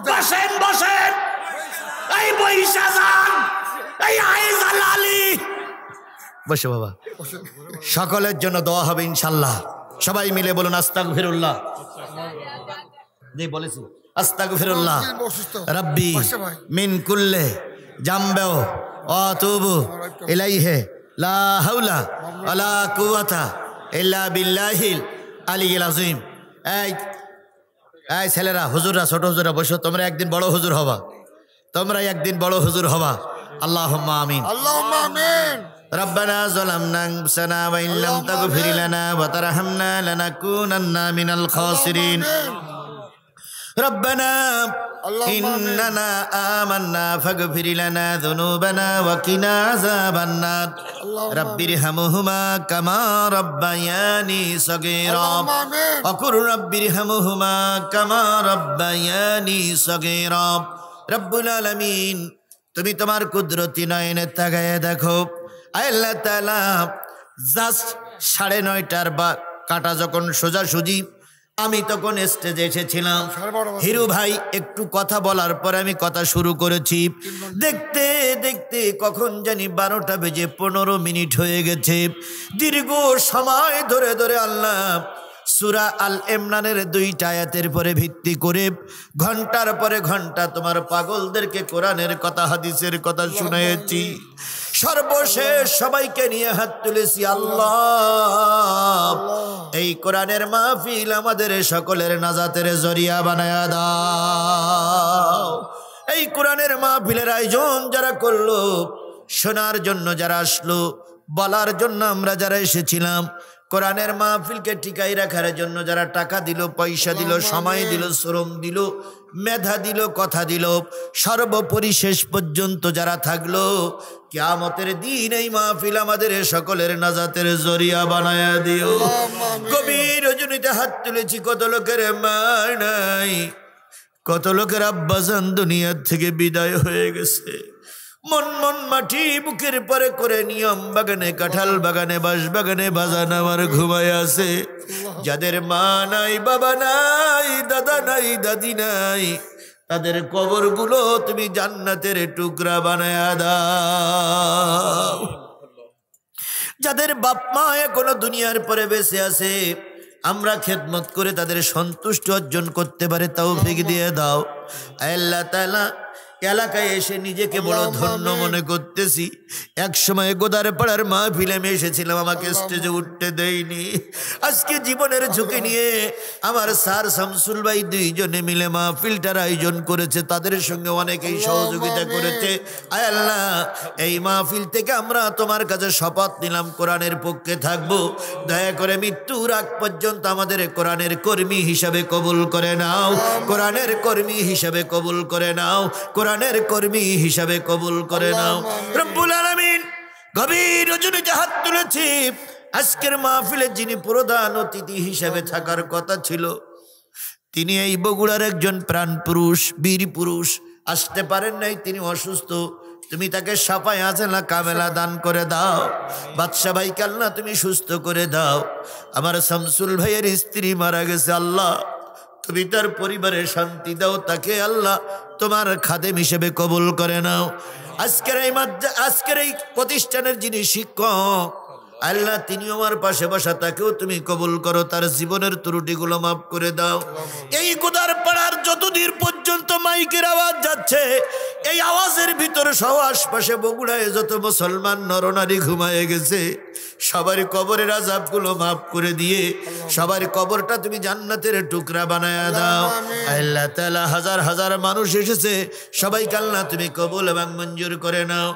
Speaker 1: বসেন বসেন, এই বৈশা যান, এই আইজাল আলী বসে বাবা, সকলের জন্য দোয়া হবে ইনশাল্লাহ। সবাই মিলে বলুন আস্তাগফিরুল্লাহ। বলেছি আস্তাগফিরুল্লাহ রাব্বি মিন কুল্লি জামবি ওয়া আতুবু ইলাইহি লা হাওলা ওয়ালা কুওয়াতা ইল্লা বিল্লাহিল আলিয়্যিল আযীম। এই ছেলেরা, হুজুররা, ছোট হুজুররা বসো, তোমরা একদিন বড় হুজুর হবা, তোমরা একদিন বড় হুজুর হবা। আল্লাহুম্মা আমিন, আল্লাহুম্মা আমিন। রব্বানা যালামনা আনফুসানা ওয়া ইন লাম তাগফির লানা ওয়া তারহামনা লানাকুনান্না মিনাল খাসিরিন। রব্বানা ইন্নানা আমান্না ফাগফির লানা যুনুবানা ওয়া কিনা আযাবান নার। রাব্বিরহামহুমা কামা রাব্বায়ানি সগীরা ওয়া কুর রাব্বিরহামহুমা কামা রাব্বায়ানি সগীরা। রব্বুল আলামিন, তুমি তোমার কুদরতি নয়নে তাকায়ে দেখো, আল্লাহ তাআলা জাস্ট 9:30 বা কাটা যখন সোজাসুজি, আমি তখন স্টেজে এসেছিলাম। হিরু ভাই একটু কথা বলার পর আমি কথা শুরু করেছি। দেখতে দেখতে কখন জানি 12টা বেজে 15 মিনিট হয়ে গেছে। দীর্ঘ সময় ধরে ধরে আল্লাহ সূরা আল ইমরানের 2টা আয়াতের পরে ভিত্তি করে ঘন্টার পরে ঘন্টা তোমার পাগলদেরকে কোরআনের কথা, হাদিসের কথা শুনিয়েছি। সর্বশেষ সবাইকে নিয়ে হাত তুলেছি, আল্লাহ এই কোরআনের মাহফিল আমাদের সকলের নাজাতের জরিয়া বানায়া দাও। এই কোরআনের মাহফিলের আয়োজন যারা করলো, শোনার জন্য যারা আসলো, বলার জন্য আমরা যারা এসেছিলাম, কোরআনের মাহফিলকে টিকাই রাখার জন্য যারা টাকা দিল, পয়সা দিল, সময় দিল, শ্রম দিল, মেধা দিল, কথা দিল, সর্বোপরি শেষ পর্যন্ত যারা থাকলো, কিয়ামতের দিন এই মাহফিল আমাদের সকলের নাজাতের জরিয়া বানায়া দিও। গভীর রজনীতে হাত তুলেছি, কত লোকের মা নাই, কত লোকের আব্বাজান দুনিয়ার থেকে বিদায় হয়ে গেছে। মন মন মাটি বুকের পরে করে নিয়ম বাগানে, কাঁঠাল বাগানে, বাঁশ বাগানে বাজান আমার ঘুমায় আছে। যাদের মা নাই, বাবা নাই, দাদা নাই, দাদি নাই, তাদের কবরগুলো তুমি জান্নাতের টুকরা বানায়া দাও। যাদের বাপ মা এখনো দুনিয়ার পরে বেঁচে আছে, আমরা খেদমত করে তাদের সন্তুষ্টি অর্জন করতে পারে তৌফিক দিয়ে দাও। আল্লাহ তাআলা এলাকায় এসে নিজেকে বড় ধন্য মনে করতেছি। এক সময় গোদারপাড়ার মাহফিলে আমি এসেছিলাম, আমাকে স্টেজে উঠতে দেয়নি। আজকে জীবনের ঝুঁকি নিয়ে আমার স্যার শামসুল ভাই 2 জনে মিলে মাহফিলটার আয়োজন করেছে, তাদের সঙ্গে অনেকেই সহযোগিতা করেছে। আয় আল্লাহ, এই মাহফিল থেকে আমরা তোমার কাছে শপথ নিলাম কোরআনের পক্ষে থাকবো। দয়া করে মৃত্যুর আগ পর্যন্ত আমাদের কোরআনের কর্মী হিসাবে কবুল করে নাও, কোরআনের কর্মী হিসাবে কবুল করে নাও, কোরআনের কর্মী হিসাবে কবুল করে নাও। রব্বুল আলামিন, গভীর রজনীতে হাত তুলেছি। আজকের মাহফিলে যিনি প্রধান অতিথি হিসাবে থাকার কথা ছিল, তিনি এই বগুড়ার একজন প্রাণ পুরুষ, বীর পুরুষ, আসতে পারেন নাই, তিনি অসুস্থ। তুমি তাকে সাফায়ে আজলা কামেলা দান করে দাও। বাদশা ভাইকে আল্লাহ তুমি সুস্থ করে দাও। আমার শামসুল ভাইয়ের স্ত্রী মারা গেছে, আল্লাহ তুমি তার পরিবারে শান্তি দাও, তাকে আল্লাহ তোমার খাদেম হিসেবে কবুল করে নাও। আজকের এই প্রতিষ্ঠানের যিনি শিক্ষক, আল্লাহ তিনি আমার পাশে বসা, তাকেও তুমি কবুল করো, তার জীবনের ত্রুটিগুলো মাফ করে দাও। এই গোদারপাড়ার যতদূর পর্যন্ত মাইকের আওয়াজ যাচ্ছে, এই আওয়াজের ভিতরে সহ আশপাশে বগুড়ায় যত মুসলমান নরনারী ঘুমায়ে গেছে, সবার কবরের আযাবগুলো মাফ করে দিয়ে সবার কবরটা তুমি জান্নাতের টুকরা বানায়া দাও। আল্লাহ তাআলা হাজার হাজার মানুষ এসেছে, সবাইকে আল্লাহ তুমি কবুল এবং মঞ্জুর করে নাও।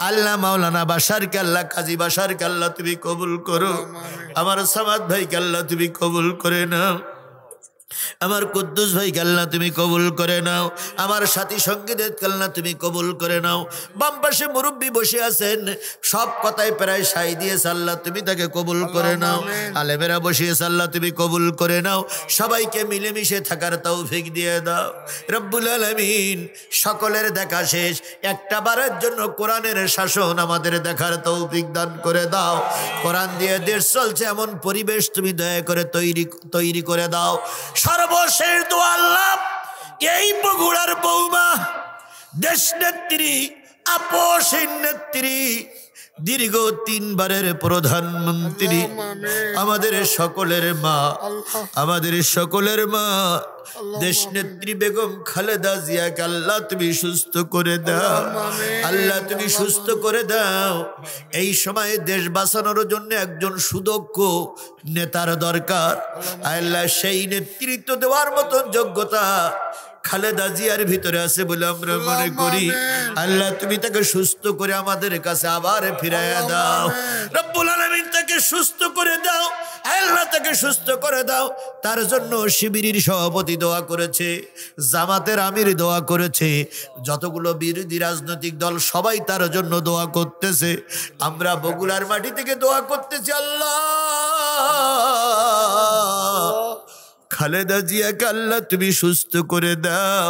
Speaker 1: আল্লাহ মাওলানা বাশারকে, আল্লাহ কাজী বাশারকে আল্লাহ তুমি কবুল করো। আমার সামাদ ভাইকে আল্লাহ তুমি কবুল করে নাও। আমার কুদ্দুস ভাইকে আল্লাহ তুমি কবুল করে নাও। আমার সাথী সঙ্গীদের আল্লাহ তুমি কবুল করে নাও। বাম পাশে মুরব্বী বসে আছেন, সব কথায় প্রায় সাই দিয়েছে, আল্লাহ তুমি তাকে কবুল করে নাও। আলেমেরা বসিয়েছে, আল্লাহ তুমি কবুল করে নাও। সবাইকে মিলেমিশে থাকার তৌফিক দিয়ে দাও। রব্বুল আলামিন, সকলের দেখা শেষ, একটা বারের জন্য কোরআনের শাসন আমাদের দেখার তৌফিক দান করে দাও। কোরআন দিয়ে দেশ চলছে, এমন পরিবেশ তুমি দয়া করে তৈরি করে দাও। সর্বশেষ দোয়া, আল্লাহ এই বগুড়ার বৌমা, দেশ নেত্রী, আপসীন নেত্রী, দীর্ঘ 3 বারের প্রধানমন্ত্রী, আমাদের সকলের মা, আমাদের সকলের মা দেশ নেত্রী বেগম খালেদা জিয়াকে আল্লাহ তুমি সুস্থ করে দাও, আল্লাহ তুমি সুস্থ করে দাও। এই সময়ে দেশ বাঁচানোর জন্য একজন সুদক্ষ নেতার দরকার। আল্লাহ সেই নেতৃত্ব দেওয়ার মতন যোগ্যতা খালেদা জিয়ার ভিতরে আছে বলে আমরা মনে করি। আল্লাহ তুমি তাকে সুস্থ করে আমাদের কাছে আবার ফিরাইয়া দাও। রব্বুল আলামিন তাকে সুস্থ করে দাও, আল্লাহ তাকে সুস্থ করে দাও। তার জন্য শিবিরের সভাপতি দোয়া করেছে, জামাতের আমির দোয়া করেছে, যতগুলো বিরোধী রাজনৈতিক দল সবাই তার জন্য দোয়া করতেছে। আমরা বগুড়ার মাটি থেকে দোয়া করতেছি, আল্লাহ খালেদা জিয়াকে আল্লাহ তুমি সুস্থ করে দাও।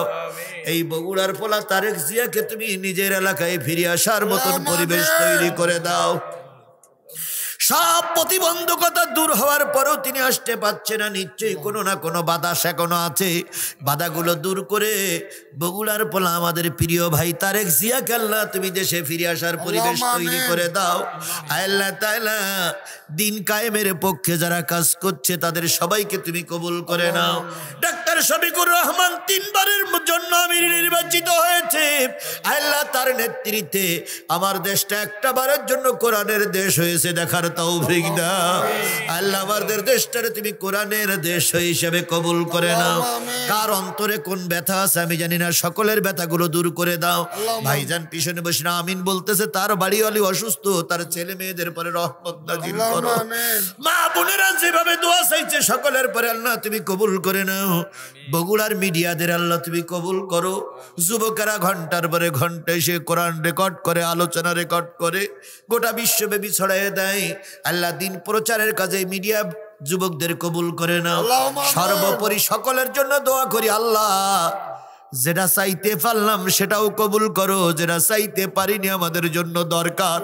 Speaker 1: এই বগুড়ার পোলা তারেক জিয়াকে তুমি নিজের এলাকায় ফিরে আসার মতন পরিবেশ তৈরি করে দাও। সব প্রতিবন্ধকতা দূর হওয়ার পরেও তিনি আসতে পারছে না, নিশ্চয়ই কোনো না কোনো বাধা এখনো আছে। বাধাগুলো দূর করে বগুড়ার পোলা আমাদের প্রিয় ভাই তারেক জিয়াকে আল্লাহ তুমি দেশে ফিরে আসার পরিবেশ তৈরি করে দাও। আল্লাহ তাআলা দিন কায়েমের পক্ষে যারা কাজ করছে তাদের সবাইকে তুমি কবুল করে নাও। ডাক্তার শফিকুর রহমান 3 বারের জন্য আমির নির্বাচিত হয়েছে। আল্লাহ তার নেতৃত্বে আমার দেশটা একটা বারের জন্য কোরআনের দেশ হয়েছে দেখার তৌফিক দাও। আল্লাহ আমাদের দেশটারে তুমি কোরআনের দেশ হিসেবে কবুল করে নাও। কার অন্তরে কোন ব্যথা আছে আমি জানি না, সকলের ব্যথাগুলো দূর করে দাও। ভাইজান পিছনে বসে না আমিন বলতেছে, তার বাড়িওয়ালি অসুস্থ, তার ছেলে মেয়েদের পরে রহমত নাজিল করো। মা বোনেরা যেভাবে দোয়া চাইছে সকলের পরে আল্লাহ তুমি কবুল করে নাও। বগুড়ার মিডিয়াদের আল্লাহ তুমি কবুল করো। যুবকেরা ঘন্টার পরে ঘন্টা এসে কোরআন রেকর্ড করে, আলোচনা রেকর্ড করে গোটা বিশ্বব্যাপী ছড়াইয়ে দেয়। আল্লাহ দিন প্রচারের কাজে মিডিয়া যুবকদের কবুল করে নাও। সর্বোপরি সকলের জন্য দোয়া করি, আল্লাহ যেটা চাইতে পারলাম সেটাও কবুল করো, যেটা চাইতে পারিনি আমাদের জন্য দরকার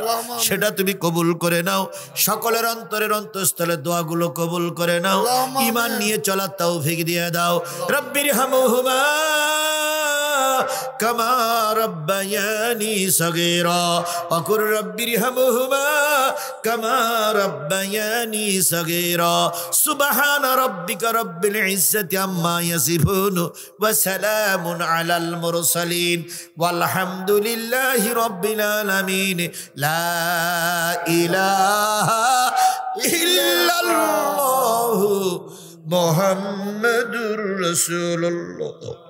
Speaker 1: সেটা তুমি কবুল করে নাও। সকলের অন্তরের অন্তঃস্থলে দোয়াগুলো কবুল করে নাও। ঈমান নিয়ে চলার তৌফিক দিয়ে দাও। রব্বির হামহুমা কামা রাব্বায়ানি সগীরা ওয়া কুর রব্বির হামহুমা কামা রাব্বায়ানি সগীরা। সুবহানা রাব্বিকা রাব্বিল ইজ্জাতি আম্মা ইয়াসিফুন ওয়া সালামুন আলাল মুরসালিন ওয়ালহামদুলিল্লাহি রাব্বিল আলামিন। লা ইলাহা ইল্লাল্লাহু মুহাম্মাদুর রাসূলুল্লাহ।